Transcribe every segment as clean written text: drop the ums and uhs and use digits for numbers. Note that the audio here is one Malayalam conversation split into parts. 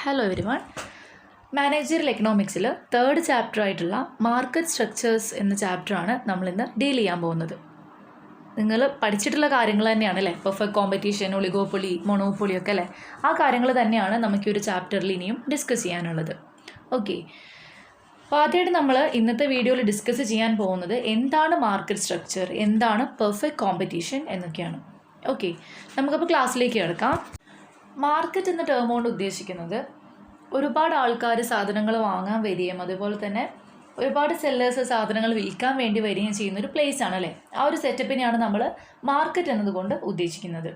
Hello everyone. മാനേജറിയൽ എക്കണോമിക്സിൽ തേർഡ് ചാപ്റ്റർ ആയിട്ടുള്ള മാർക്കറ്റ് സ്ട്രക്ചേഴ്സ് എന്ന ചാപ്റ്ററാണ് നമ്മളിന്ന് ഡീൽ ചെയ്യാൻ പോകുന്നത്. നിങ്ങൾ പഠിച്ചിട്ടുള്ള കാര്യങ്ങൾ തന്നെയാണ് അല്ലേ, പെർഫെക്റ്റ് കോമ്പറ്റീഷൻ, ഒളിഗോപ്പൊളി, മൊണോപ്പൊളി ഒക്കെ അല്ലേ. ആ കാര്യങ്ങൾ തന്നെയാണ് നമുക്ക് ഈ ഒരു ചാപ്റ്ററിൽ ഇനിയും ഡിസ്കസ് ചെയ്യാനുള്ളത്. ഓക്കെ, അപ്പോൾ ആദ്യമായിട്ട് നമ്മൾ ഇന്നത്തെ വീഡിയോയിൽ ഡിസ്കസ് ചെയ്യാൻ പോകുന്നത് എന്താണ് മാർക്കറ്റ് സ്ട്രക്ചർ, എന്താണ് പെർഫെക്റ്റ് കോമ്പറ്റീഷൻ എന്നൊക്കെയാണ്. ഓക്കെ, നമുക്കപ്പോൾ ക്ലാസ്സിലേക്ക് കിടക്കാം. മാർക്കറ്റ് എന്ന ടേം കൊണ്ട് ഉദ്ദേശിക്കുന്നത് ഒരുപാട് ആൾക്കാർ സാധനങ്ങൾ വാങ്ങാൻ വരികയും അതുപോലെ തന്നെ ഒരുപാട് സെല്ലേഴ്സ് സാധനങ്ങൾ വിൽക്കാൻ വേണ്ടി വരികയും ചെയ്യുന്ന ഒരു പ്ലേസ് ആണ് അല്ലേ. ആ ഒരു സെറ്റപ്പിനെയാണ് നമ്മൾ മാർക്കറ്റ് എന്നതുകൊണ്ട് ഉദ്ദേശിക്കുന്നത്.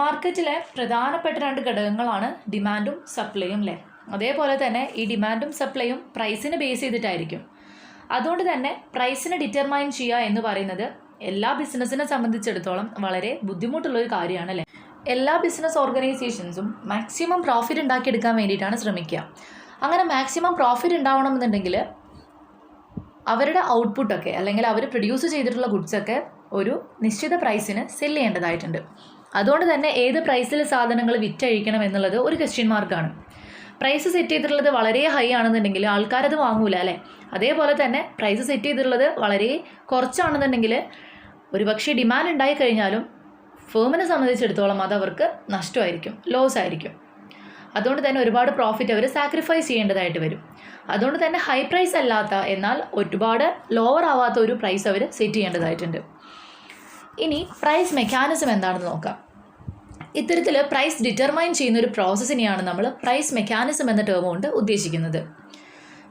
മാർക്കറ്റിലെ പ്രധാനപ്പെട്ട രണ്ട് ഘടകങ്ങളാണ് ഡിമാൻഡും സപ്ലൈയും അല്ലേ. അതേപോലെ തന്നെ ഈ ഡിമാൻഡും സപ്ലൈയും പ്രൈസിനെ ബേസ് ചെയ്തിട്ടായിരിക്കും. അതുകൊണ്ട് തന്നെ പ്രൈസിനെ ഡിറ്റർമൈൻ ചെയ്യുക എന്ന് പറയുന്നത് എല്ലാ ബിസിനസ്സിനെ സംബന്ധിച്ചിടത്തോളം വളരെ ബുദ്ധിമുട്ടുള്ളൊരു കാര്യമാണ് അല്ലേ. എല്ലാ ബിസിനസ് ഓർഗനൈസേഷൻസും മാക്സിമം പ്രോഫിറ്റ് ഉണ്ടാക്കിയെടുക്കാൻ വേണ്ടിയിട്ടാണ് ശ്രമിക്കുക. അങ്ങനെ മാക്സിമം പ്രോഫിറ്റ് ഉണ്ടാവണമെന്നുണ്ടെങ്കിൽ അവരുടെ ഔട്ട്പുട്ടൊക്കെ അല്ലെങ്കിൽ അവർ പ്രൊഡ്യൂസ് ചെയ്തിട്ടുള്ള ഗുഡ്സൊക്കെ ഒരു നിശ്ചിത പ്രൈസിന് സെല്ല് ചെയ്യേണ്ടതായിട്ടുണ്ട്. അതുകൊണ്ട് തന്നെ ഏത് പ്രൈസിൽ സാധനങ്ങൾ വിറ്റഴിക്കണം എന്നുള്ളത് ഒരു ക്വസ്റ്റ്യൻ മാർക്കാണ്. പ്രൈസ് സെറ്റ് ചെയ്തിട്ടുള്ളത് വളരെ ഹൈ ആണെന്നുണ്ടെങ്കിൽ ആൾക്കാരത് വാങ്ങൂല അല്ലേ. അതേപോലെ തന്നെ പ്രൈസ് സെറ്റ് ചെയ്തിട്ടുള്ളത് വളരെ കുറച്ചാണെന്നുണ്ടെങ്കിൽ ഒരുപക്ഷെ ഡിമാൻഡ് ഉണ്ടായിക്കഴിഞ്ഞാലും ഫേമിനെ സംബന്ധിച്ചിടത്തോളം അത് അവർക്ക് നഷ്ടമായിരിക്കും, ലോസ് ആയിരിക്കും. അതുകൊണ്ട് തന്നെ ഒരുപാട് പ്രോഫിറ്റ് അവർ സാക്രിഫൈസ് ചെയ്യേണ്ടതായിട്ട് വരും. അതുകൊണ്ട് തന്നെ ഹൈ പ്രൈസ് അല്ലാത്ത എന്നാൽ ഒരുപാട് ലോവർ ആവാത്ത ഒരു പ്രൈസ് അവർ സെറ്റ് ചെയ്യേണ്ടതായിട്ടുണ്ട്. ഇനി പ്രൈസ് മെക്കാനിസം എന്താണെന്ന് നോക്കാം. ഇത്തരത്തിൽ പ്രൈസ് ഡിറ്റർമൈൻ ചെയ്യുന്ന ഒരു പ്രോസസ്സിനെയാണ് നമ്മൾ പ്രൈസ് മെക്കാനിസം എന്ന ടേം കൊണ്ട് ഉദ്ദേശിക്കുന്നത്.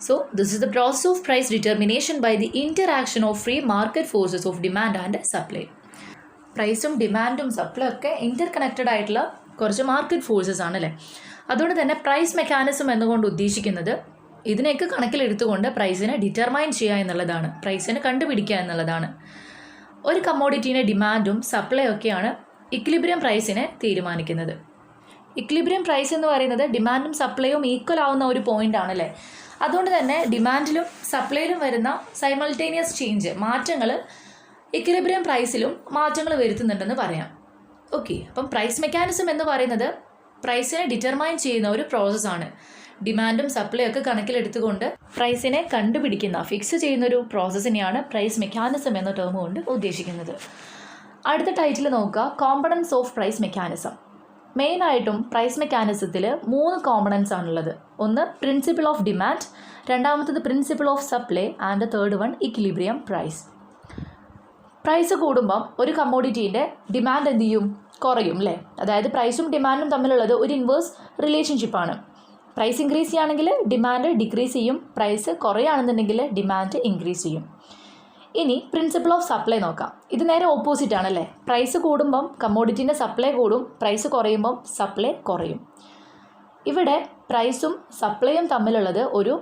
So this is the process of price determination by the interaction of free market forces of demand and supply. പ്രൈസും ഡിമാൻഡും സപ്ലൈ ഒക്കെ ഇൻ്റർ കണക്റ്റഡ് ആയിട്ടുള്ള കുറച്ച് മാർക്കറ്റ് ഫോഴ്സസ് ആണ് അല്ലേ. അതുകൊണ്ട് തന്നെ പ്രൈസ് മെക്കാനിസം എന്നുകൊണ്ട് ഉദ്ദേശിക്കുന്നത് ഇതിനെയൊക്കെ കണക്കിലെടുത്തുകൊണ്ട് പ്രൈസിനെ ഡിറ്റർമൈൻ ചെയ്യുക എന്നുള്ളതാണ്, പ്രൈസിനെ കണ്ടുപിടിക്കുക എന്നുള്ളതാണ്. ഒരു കമ്മോഡിറ്റീൻ്റെ ഡിമാൻഡും സപ്ലൈ ഒക്കെയാണ് ഇക്വിലിബ്രിയം പ്രൈസിനെ തീരുമാനിക്കുന്നത്. ഇക്വിലിബ്രിയം പ്രൈസ് എന്ന് പറയുന്നത് ഡിമാൻഡും സപ്ലൈയും ഈക്വൽ ആവുന്ന ഒരു പോയിൻ്റ് ആണല്ലേ. അതുകൊണ്ട് തന്നെ ഡിമാൻഡിലും സപ്ലൈയിലും വരുന്ന സൈമൾട്ടേനിയസ് ചേഞ്ച്, മാറ്റങ്ങൾ ഇക്വിലിബ്രിയം പ്രൈസിലും മാറ്റങ്ങൾ വരുത്തുന്നുണ്ടെന്ന് പറയാം. ഓക്കെ, അപ്പം പ്രൈസ് മെക്കാനിസം എന്ന് പറയുന്നത് പ്രൈസിനെ ഡിറ്റർമൈൻ ചെയ്യുന്ന ഒരു പ്രോസസ്സാണ്. ഡിമാൻഡും സപ്ലൈ ഒക്കെ കണക്കിലെടുത്തുകൊണ്ട് പ്രൈസിനെ കണ്ടുപിടിക്കുന്ന, ഫിക്സ് ചെയ്യുന്ന ഒരു പ്രോസസ്സിനെയാണ് പ്രൈസ് മെക്കാനിസം എന്ന ടേം കൊണ്ട് ഉദ്ദേശിക്കുന്നത്. അടുത്ത ടൈറ്റിൽ നോക്കുക, കോമ്പണൻസ് ഓഫ് പ്രൈസ് മെക്കാനിസം. മെയിനായിട്ടും പ്രൈസ് മെക്കാനിസത്തിൽ 3 കോമ്പണൻസ് ആണുള്ളത്. ഒന്ന് പ്രിൻസിപ്പിൾ ഓഫ് ഡിമാൻഡ്, രണ്ടാമത്തത് principle of supply and third one equilibrium price. Price കൂടുമ്പം ഒരു കമ്മോഡിറ്റീൻ്റെ ഡിമാൻഡ് എന്ത് ചെയ്യും, കുറയും അല്ലേ. അതായത് പ്രൈസും ഡിമാൻഡും തമ്മിലുള്ളത് ഒരു ഇൻവേഴ്സ് റിലേഷൻഷിപ്പാണ്. പ്രൈസ് ഇൻക്രീസ് ചെയ്യുകയാണെങ്കിൽ ഡിമാൻഡ് ഡിക്രീസ് ചെയ്യും, പ്രൈസ് കുറയുകയാണെന്നുണ്ടെങ്കിൽ ഡിമാൻഡ് ഇൻക്രീസ് ചെയ്യും. ഇനി പ്രിൻസിപ്പിൾ ഓഫ് സപ്ലൈ നോക്കാം. ഇത് നേരെ ഓപ്പോസിറ്റ് ആണല്ലേ. പ്രൈസ് കൂടുമ്പം കമ്മോഡിറ്റീൻ്റെ സപ്ലൈ കൂടും, പ്രൈസ് കുറയുമ്പം സപ്ലൈ കുറയും. ഇവിടെ പ്രൈസും സപ്ലൈയും തമ്മിലുള്ളത് ഒരു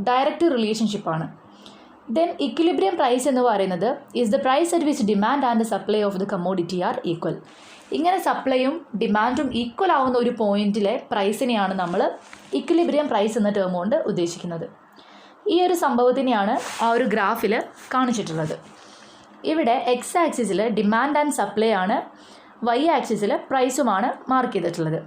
ഡയറക്റ്റ് റിലേഷൻഷിപ്പാണ്. ദെൻ ഇക്വിലിബ്രിയം പ്രൈസ് എന്ന് പറയുന്നത് is the price at which demand and supply of the commodity are equal. ഇങ്ങനെ സപ്ലൈയും ഡിമാൻഡും ഈക്വൽ ആവുന്ന ഒരു പോയിന്റിലെ പ്രൈസിനെയാണ് നമ്മൾ ഇക്വിലിബ്രിയം പ്രൈസ് എന്ന ടേം കൊണ്ട് ഉദ്ദേശിക്കുന്നത്. ഈ ഒരു സംഭവത്തിനെയാണ് ആ ഒരു ഗ്രാഫിൽ കാണിച്ചിട്ടുള്ളത്. ഇവിടെ എക്സ് ആക്സിസിൽ ഡിമാൻഡ് ആൻഡ് സപ്ലൈ ആണ്, വൈ ആക്സിസിൽ പ്രൈസുമാണ് മാർക്ക് ചെയ്തിട്ടുള്ളത്.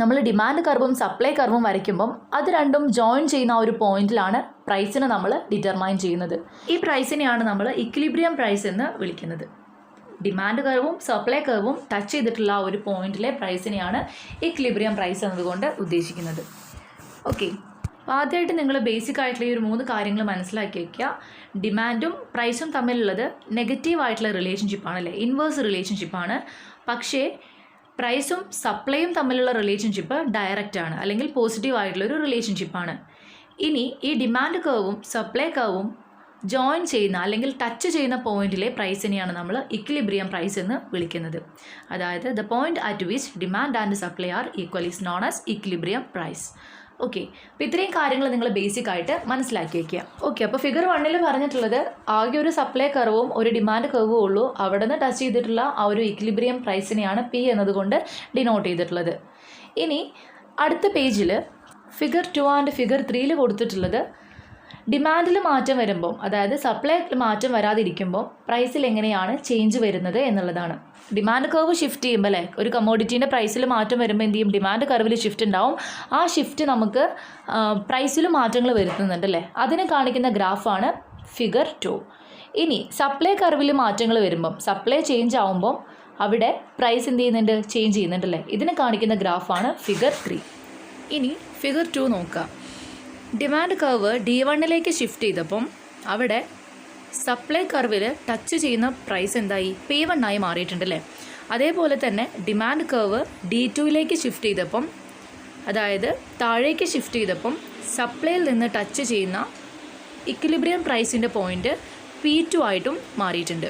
നമ്മൾ ഡിമാൻഡ് കർവും സപ്ലൈ കർവും വരയ്ക്കുമ്പം അത് രണ്ടും ജോയിൻ ചെയ്യുന്ന ഒരു പോയിന്റിലാണ് പ്രൈസിനെ നമ്മൾ ഡിറ്റർമൈൻ ചെയ്യുന്നത്. ഈ പ്രൈസിനെയാണ് നമ്മൾ ഇക്വിലിബ്രിയം പ്രൈസ് എന്ന് വിളിക്കുന്നത്. ഡിമാൻഡ് കർവും സപ്ലൈ കർവും ടച്ച് ചെയ്തിട്ടുള്ള ഒരു പോയിന്റിലെ പ്രൈസിനെയാണ് ഇക്വിലിബ്രിയം പ്രൈസ് എന്നതുകൊണ്ട് ഉദ്ദേശിക്കുന്നത്. ഓക്കെ, അപ്പോൾ ആദ്യമായിട്ട് നിങ്ങൾ ബേസിക് ആയിട്ടുള്ള ഈ ഒരു 3 കാര്യങ്ങൾ മനസ്സിലാക്കി വയ്ക്കുക. ഡിമാൻഡും പ്രൈസും തമ്മിലുള്ളത് നെഗറ്റീവായിട്ടുള്ള റിലേഷൻഷിപ്പാണ് അല്ലേ, ഇൻവേഴ്സ് റിലേഷൻഷിപ്പാണ്. പക്ഷേ പ്രൈസും സപ്ലൈയും തമ്മിലുള്ള റിലേഷൻഷിപ്പ് ഡയറക്റ്റ് ആണ് അല്ലെങ്കിൽ പോസിറ്റീവ് ആയിട്ടുള്ളൊരു റിലേഷൻഷിപ്പാണ്. ഇനി ഈ ഡിമാൻഡ് കർവും സപ്ലൈ കർവും ജോയിൻ ചെയ്യുന്ന അല്ലെങ്കിൽ ടച്ച് ചെയ്യുന്ന പോയിന്റിലെ പ്രൈസിനെയാണ് നമ്മൾ ഇക്വിലിബ്രിയം പ്രൈസ് എന്ന് വിളിക്കുന്നത്. അതായത് the point at which demand and supply are equal is known as equilibrium price. Okay, അപ്പോൾ ഇത്രയും കാര്യങ്ങൾ നിങ്ങൾ ബേസിക് ആയിട്ട് മനസ്സിലാക്കി വയ്ക്കുക. ഓക്കെ, അപ്പോൾ ഫിഗർ 1 പറഞ്ഞിട്ടുള്ളത് ആകെ ഒരു സപ്ലൈ കർവും ഒരു ഡിമാൻഡ് കർവും ഉള്ളൂ. അവിടെ നിന്ന് ടച്ച് ചെയ്തിട്ടുള്ള ആ ഒരു ഇക്വിലിബ്രിയം പ്രൈസിനെയാണ് പി എന്നതുകൊണ്ട് ഡിനോട്ട് ചെയ്തിട്ടുള്ളത്. ഇനി അടുത്ത പേജിൽ ഫിഗർ 2 ആൻഡ് ഫിഗർ 3 കൊടുത്തിട്ടുള്ളത് ഡിമാൻഡിൽ മാറ്റം വരുമ്പോൾ, അതായത് സപ്ലൈയിൽ മാറ്റം വരാതിരിക്കുമ്പോൾ പ്രൈസിൽ എങ്ങനെയാണ് ചേഞ്ച് വരുന്നത് എന്നുള്ളതാണ്. ഡിമാൻഡ് കർവ് ഷിഫ്റ്റ് ചെയ്യുമ്പോൾ അല്ലേ, ഒരു കമ്മോഡിറ്റീൻ്റെ പ്രൈസിൽ മാറ്റം വരുമ്പോൾ എന്ത് ചെയ്യും, ഡിമാൻഡ് കർവിൽ ഷിഫ്റ്റ് ഉണ്ടാവും. ആ ഷിഫ്റ്റ് നമുക്ക് പ്രൈസിൽ മാറ്റങ്ങൾ വരുത്തുന്നുണ്ട് അല്ലേ, അതിനെ കാണിക്കുന്ന ഗ്രാഫാണ് ഫിഗർ 2. ഇനി സപ്ലൈ കർവിൽ മാറ്റങ്ങൾ വരുമ്പം, സപ്ലൈ ചേഞ്ച് ആവുമ്പം അവിടെ പ്രൈസ് എന്ത് ചെയ്യുന്നുണ്ട്, ചേഞ്ച് ചെയ്യുന്നുണ്ടല്ലേ, ഇതിനെ കാണിക്കുന്ന ഗ്രാഫാണ് ഫിഗർ 3. ഇനി ഫിഗർ 2 നോക്കുക. ഡിമാൻഡ് കർവ് D1ലേക്ക് ഷിഫ്റ്റ് ചെയ്തപ്പം അവിടെ സപ്ലൈ കർവിൽ ടച്ച് ചെയ്യുന്ന പ്രൈസ് എന്തായി, P1 ആയി മാറിയിട്ടുണ്ടല്ലേ. അതേപോലെ തന്നെ ഡിമാൻഡ് കർവ് D2ലേക്ക് ഷിഫ്റ്റ് ചെയ്തപ്പം, അതായത് താഴേക്ക് ഷിഫ്റ്റ് ചെയ്തപ്പം സപ്ലൈയിൽ നിന്ന് ടച്ച് ചെയ്യുന്ന ഇക്വിലിബ്രിയം പ്രൈസിൻ്റെ പോയിൻ്റ് P2 ആയിട്ടും മാറിയിട്ടുണ്ട്.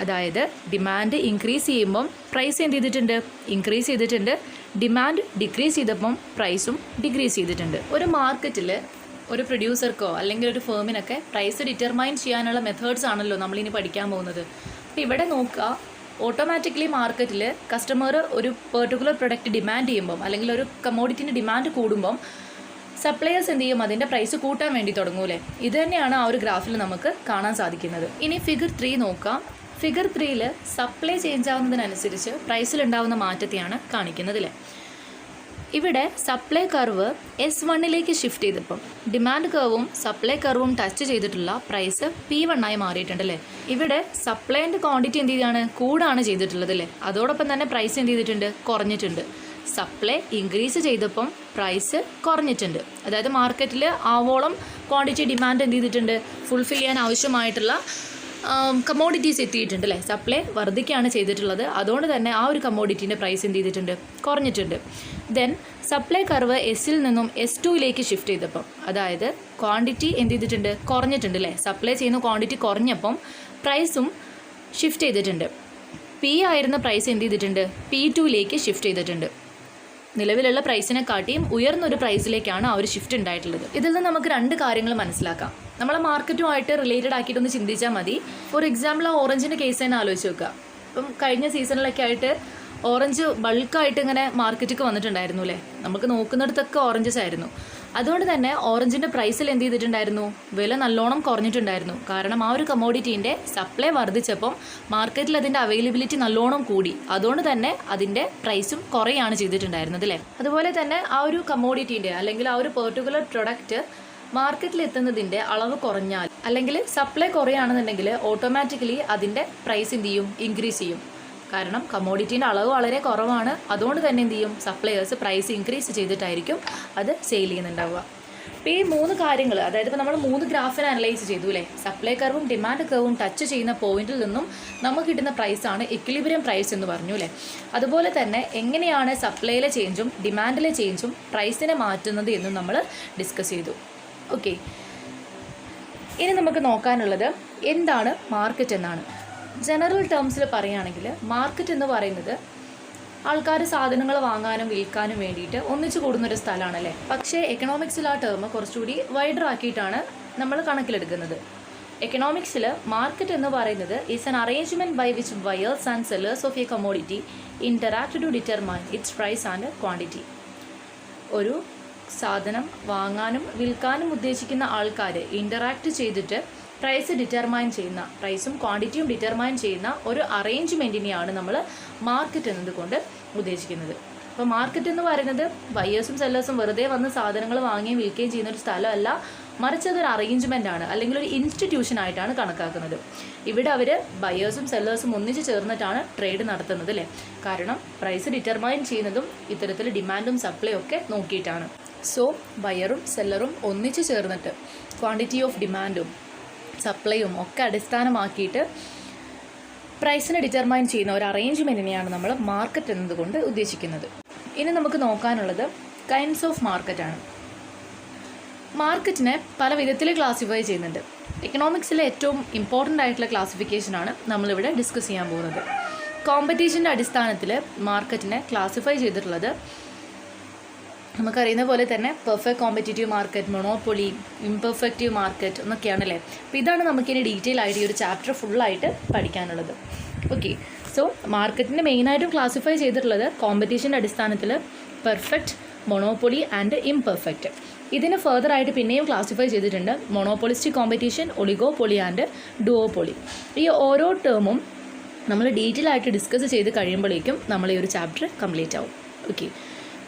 അതായത് ഡിമാൻഡ് ഇൻക്രീസ് ചെയ്യുമ്പം പ്രൈസ് എന്ത് ചെയ്തിട്ടുണ്ട്, ഇൻക്രീസ് ചെയ്തിട്ടുണ്ട്. ഡിമാൻഡ് ഡിക്രീസ് ചെയ്തപ്പം പ്രൈസും ഡിക്രീസ് ചെയ്തിട്ടുണ്ട്. ഒരു മാർക്കറ്റിൽ ഒരു പ്രൊഡ്യൂസർക്കോ അല്ലെങ്കിൽ ഒരു ഫേമിനൊക്കെ പ്രൈസ് ഡിറ്റർമൈൻ ചെയ്യാനുള്ള മെത്തേഡ്സ് ആണല്ലോ നമ്മളിനി പഠിക്കാൻ പോകുന്നത്. അപ്പോൾ ഇവിടെ നോക്കുക, ഓട്ടോമാറ്റിക്കലി മാർക്കറ്റിൽ കസ്റ്റമർ ഒരു പെർട്ടിക്കുലർ പ്രൊഡക്റ്റ് ഡിമാൻഡ് ചെയ്യുമ്പം അല്ലെങ്കിൽ ഒരു കമ്മോഡിറ്റിൻ്റെ ഡിമാൻഡ് കൂടുമ്പം സപ്ലയേഴ്സ് എന്ത് ചെയ്യും, അതിൻ്റെ പ്രൈസ് കൂട്ടാൻ വേണ്ടി തുടങ്ങൂലേ. ഇത് തന്നെയാണ് ആ ഒരു ഗ്രാഫിൽ നമുക്ക് കാണാൻ സാധിക്കുന്നത്. ഇനി ഫിഗർ 3 നോക്കാം. ഫിഗർ 3ൽ സപ്ലൈ ചേഞ്ച് ആവുന്നതിനനുസരിച്ച് പ്രൈസിലുണ്ടാവുന്ന മാറ്റത്തെയാണ് കാണിക്കുന്നതില്ലേ. ഇവിടെ സപ്ലൈ കർവ് S1ലേക്ക് ഷിഫ്റ്റ് ചെയ്തപ്പം ഡിമാൻഡ് കർവും സപ്ലൈ കർവും ടച്ച് ചെയ്തിട്ടുള്ള പ്രൈസ് P1 ആയി മാറിയിട്ടുണ്ടല്ലേ. ഇവിടെ സപ്ലൈൻ്റെ ക്വാണ്ടിറ്റി എന്ത് ചെയ്താണ്, കൂടാണ് ചെയ്തിട്ടുള്ളത് അല്ലേ. അതോടൊപ്പം തന്നെ പ്രൈസ് എന്ത് ചെയ്തിട്ടുണ്ട്, കുറഞ്ഞിട്ടുണ്ട്. സപ്ലൈ ഇൻക്രീസ് ചെയ്തപ്പം പ്രൈസ് കുറഞ്ഞിട്ടുണ്ട്. അതായത് മാർക്കറ്റിൽ ആവോളം ക്വാണ്ടിറ്റി ഡിമാൻഡ് എന്ത് ചെയ്തിട്ടുണ്ട്, ഫുൾഫിൽ ചെയ്യാൻ ആവശ്യമായിട്ടുള്ള കമ്മോഡിറ്റീസ് എത്തിയിട്ടുണ്ട് അല്ലേ. സപ്ലൈ വർദ്ധിക്കുകയാണ് ചെയ്തിട്ടുള്ളത്. അതുകൊണ്ട് തന്നെ ആ ഒരു കമ്മോഡിറ്റീൻ്റെ പ്രൈസ് എന്ത് ചെയ്തിട്ടുണ്ട്, കുറഞ്ഞിട്ടുണ്ട്. ദെൻ സപ്ലൈ കർവ് S-ൽ നിന്നും S2ലേക്ക് ഷിഫ്റ്റ് ചെയ്തപ്പം, അതായത് ക്വാണ്ടിറ്റി എന്ത് ചെയ്തിട്ടുണ്ട്, കുറഞ്ഞിട്ടുണ്ട് അല്ലേ. സപ്ലൈ ചെയ്യുന്ന ക്വാണ്ടിറ്റി കുറഞ്ഞപ്പം പ്രൈസും ഷിഫ്റ്റ് ചെയ്തിട്ടുണ്ട്. P ആയിരുന്ന പ്രൈസ് എന്ത് ചെയ്തിട്ടുണ്ട്, P2ലേക്ക് ഷിഫ്റ്റ് ചെയ്തിട്ടുണ്ട്. നിലവിലുള്ള പ്രൈസിനെക്കാട്ടിയും ഉയർന്നൊരു പ്രൈസിലേക്കാണ് ആ ഒരു ഷിഫ്റ്റ് ഉണ്ടായിട്ടുള്ളത്. ഇതിൽ നിന്ന് നമുക്ക് 2 കാര്യങ്ങൾ മനസ്സിലാക്കാം. നമ്മളെ മാർക്കറ്റുമായിട്ട് റിലേറ്റഡ് ആക്കിയിട്ടൊന്ന് ചിന്തിച്ചാൽ മതി. ഫോർ എക്സാമ്പിൾ, ആ ഓറഞ്ചിൻ്റെ കേസ് തന്നെ ആലോചിച്ച് നോക്കുക. ഇപ്പം കഴിഞ്ഞ സീസണിലൊക്കെ ആയിട്ട് ഓറഞ്ച് ബൾക്കായിട്ട് ഇങ്ങനെ മാർക്കറ്റിലേക്ക് വന്നിട്ടുണ്ടായിരുന്നു അല്ലേ. നമുക്ക് നോക്കുന്നിടത്തൊക്കെ ഓറഞ്ചസ് ആയിരുന്നു. അതുകൊണ്ട് തന്നെ ഓറഞ്ചിൻ്റെ പ്രൈസിൽ എന്ത് ചെയ്തിട്ടുണ്ടായിരുന്നു, വില നല്ലോണം കുറഞ്ഞിട്ടുണ്ടായിരുന്നു. കാരണം ആ ഒരു കമ്മോഡിറ്റീൻ്റെ സപ്ലൈ വർദ്ധിച്ചപ്പം മാർക്കറ്റിൽ അതിൻ്റെ അവൈലബിലിറ്റി നല്ലോണം കൂടി. അതുകൊണ്ട് തന്നെ അതിൻ്റെ പ്രൈസും കുറയാണ് ചെയ്തിട്ടുണ്ടായിരുന്നത് അല്ലേ. അതുപോലെ തന്നെ ആ ഒരു കമ്മോഡിറ്റീൻ്റെ അല്ലെങ്കിൽ ആ ഒരു പെർട്ടിക്കുലർ പ്രൊഡക്റ്റ് മാർക്കറ്റിൽ എത്തുന്നതിൻ്റെ അളവ് കുറഞ്ഞാൽ അല്ലെങ്കിൽ സപ്ലൈ കുറയാണെന്നുണ്ടെങ്കിൽ ഓട്ടോമാറ്റിക്കലി അതിൻ്റെ പ്രൈസ് എന്ത് ചെയ്യും, ഇൻക്രീസ് ചെയ്യും. കാരണം കമ്മോഡിറ്റീൻ്റെ അളവ് വളരെ കുറവാണ്. അതുകൊണ്ട് തന്നെ എന്ത് ചെയ്യും, സപ്ലയേഴ്സ് പ്രൈസ് ഇൻക്രീസ് ചെയ്തിട്ടായിരിക്കും അത് സെയിൽ ചെയ്യുന്നുണ്ടാവുക. അപ്പോൾ ഈ 3 കാര്യങ്ങൾ, അതായത് ഇപ്പോൾ നമ്മൾ 3 ഗ്രാഫിനെ അനലൈസ് ചെയ്തു അല്ലേ. സപ്ലൈ കർവും ഡിമാൻഡ് കർവും ടച്ച് ചെയ്യുന്ന പോയിന്റിൽ നിന്നും നമുക്ക് കിട്ടുന്ന പ്രൈസാണ് ഇക്വിലിബ്രിയം പ്രൈസ് എന്ന് പറഞ്ഞു അല്ലേ. അതുപോലെ തന്നെ എങ്ങനെയാണ് സപ്ലൈയിലെ ചേഞ്ചും ഡിമാൻഡിലെ ചേഞ്ചും പ്രൈസിനെ മാറ്റുന്നത് എന്നും നമ്മൾ ഡിസ്കസ് ചെയ്തു. ഓക്കെ, ഇനി നമുക്ക് നോക്കാനുള്ളത് എന്താണ് മാർക്കറ്റ് എന്നാണ്. ജനറൽ ടേംസിൽ പറയുകയാണെങ്കിൽ മാർക്കറ്റ് എന്ന് പറയുന്നത് ആൾക്കാർ സാധനങ്ങൾ വാങ്ങാനും വിൽക്കാനും വേണ്ടിയിട്ട് ഒന്നിച്ചു കൂടുന്നൊരു സ്ഥലമാണല്ലേ. പക്ഷേ എക്കണോമിക്സിൽ ആ ടേം കുറച്ചുകൂടി വൈഡർ ആക്കിയിട്ടാണ് നമ്മൾ കണക്കിലെടുക്കുന്നത്. എക്കണോമിക്സിൽ മാർക്കറ്റ് എന്ന് പറയുന്നത് is an arrangement by which buyers and sellers of a commodity interact to determine its price and quantity. ഒരു സാധനം വാങ്ങാനും വിൽക്കാനും ഉദ്ദേശിക്കുന്ന ആൾക്കാർ ഇൻറ്ററാക്ട് ചെയ്തിട്ട് പ്രൈസ് ഡിറ്റർമൈൻ ചെയ്യുന്ന, പ്രൈസും ക്വാണ്ടിറ്റിയും ഡിറ്റർമൈൻ ചെയ്യുന്ന ഒരു അറേഞ്ച്മെൻറ്റിനെയാണ് നമ്മൾ മാർക്കറ്റ് എന്നതുകൊണ്ട് ഉദ്ദേശിക്കുന്നത്. അപ്പോൾ മാർക്കറ്റ് എന്ന് പറയുന്നത് ബയേഴ്സും സെല്ലേഴ്സും വെറുതെ വന്ന് സാധനങ്ങൾ വാങ്ങുകയും വിൽക്കുകയും ചെയ്യുന്ന ഒരു സ്ഥലമല്ല, മറിച്ച് അതൊരു അറേഞ്ച്മെൻ്റ് ആണ്, അല്ലെങ്കിൽ ഒരു ഇൻസ്റ്റിറ്റ്യൂഷൻ ആയിട്ടാണ് കണക്കാക്കുന്നത്. ഇവിടെ അവർ ബയേഴ്സും സെല്ലേഴ്സും ഒന്നിച്ച് ചേർന്നിട്ടാണ് ട്രേഡ് നടത്തുന്നത് അല്ലേ. കാരണം പ്രൈസ് ഡിറ്റർമൈൻ ചെയ്യുന്നതും ഇത്തരത്തിൽ ഡിമാൻഡും സപ്ലൈ ഒക്കെ നോക്കിയിട്ടാണ്. സോ ബയറും സെല്ലറും ഒന്നിച്ച് ചേർന്നിട്ട് ക്വാണ്ടിറ്റി ഓഫ് ഡിമാൻഡും സപ്ലൈയും ഒക്കെ അടിസ്ഥാനമാക്കിയിട്ട് പ്രൈസിനെ ഡിറ്റർമൈൻ ചെയ്യുന്ന ഒരു അറേഞ്ച്മെൻറ്റിനെയാണ് നമ്മൾ മാർക്കറ്റ് എന്നതുകൊണ്ട് ഉദ്ദേശിക്കുന്നത്. ഇനി നമുക്ക് നോക്കാനുള്ളത് കൈൻഡ്സ് ഓഫ് മാർക്കറ്റാണ്. മാർക്കറ്റിനെ പല വിധത്തിൽ ക്ലാസിഫൈ ചെയ്യുന്നുണ്ട്. എക്കണോമിക്സിലെ ഏറ്റവും ഇമ്പോർട്ടൻ്റ് ആയിട്ടുള്ള ക്ലാസിഫിക്കേഷനാണ് നമ്മളിവിടെ ഡിസ്കസ് ചെയ്യാൻ പോകുന്നത്. കോമ്പറ്റീഷൻ്റെ അടിസ്ഥാനത്തിൽ മാർക്കറ്റിനെ ക്ലാസിഫൈ ചെയ്തിട്ടുള്ളത് നമുക്കറിയുന്ന പോലെ തന്നെ perfect competitive market, monopoly, imperfective market എന്നൊക്കെയാണല്ലേ. അപ്പോൾ ഇതാണ് നമുക്കിനി ഡീറ്റെയിൽ ആയിട്ട് ഈ ഒരു ചാപ്റ്റർ ഫുള്ളായിട്ട് പഠിക്കാനുള്ളത്. ഓക്കെ, സോ മാർക്കറ്റിനെ മെയിനായിട്ടും ക്ലാസിഫൈ ചെയ്തിട്ടുള്ളത് കോമ്പറ്റീഷൻ്റെ അടിസ്ഥാനത്തിൽ പെർഫെക്റ്റ്, മൊണോപ്പൊളി ആൻഡ് ഇംപെർഫെക്റ്റ്. ഇതിന് ഫർദറായിട്ട് പിന്നെയും ക്ലാസിഫൈ ചെയ്തിട്ടുണ്ട് മോണോപോളിസ്റ്റിക് കോമ്പറ്റീഷൻ, ഒളിഗോപൊളി ആൻഡ് ഡുവോപൊളി. ഈ ഓരോ ടേമും നമ്മൾ ഡീറ്റെയിൽ ആയിട്ട് ഡിസ്കസ് ചെയ്ത് കഴിയുമ്പോഴേക്കും നമ്മൾ ഈ ഒരു ചാപ്റ്റർ കംപ്ലീറ്റ് ആവും. ഓക്കെ,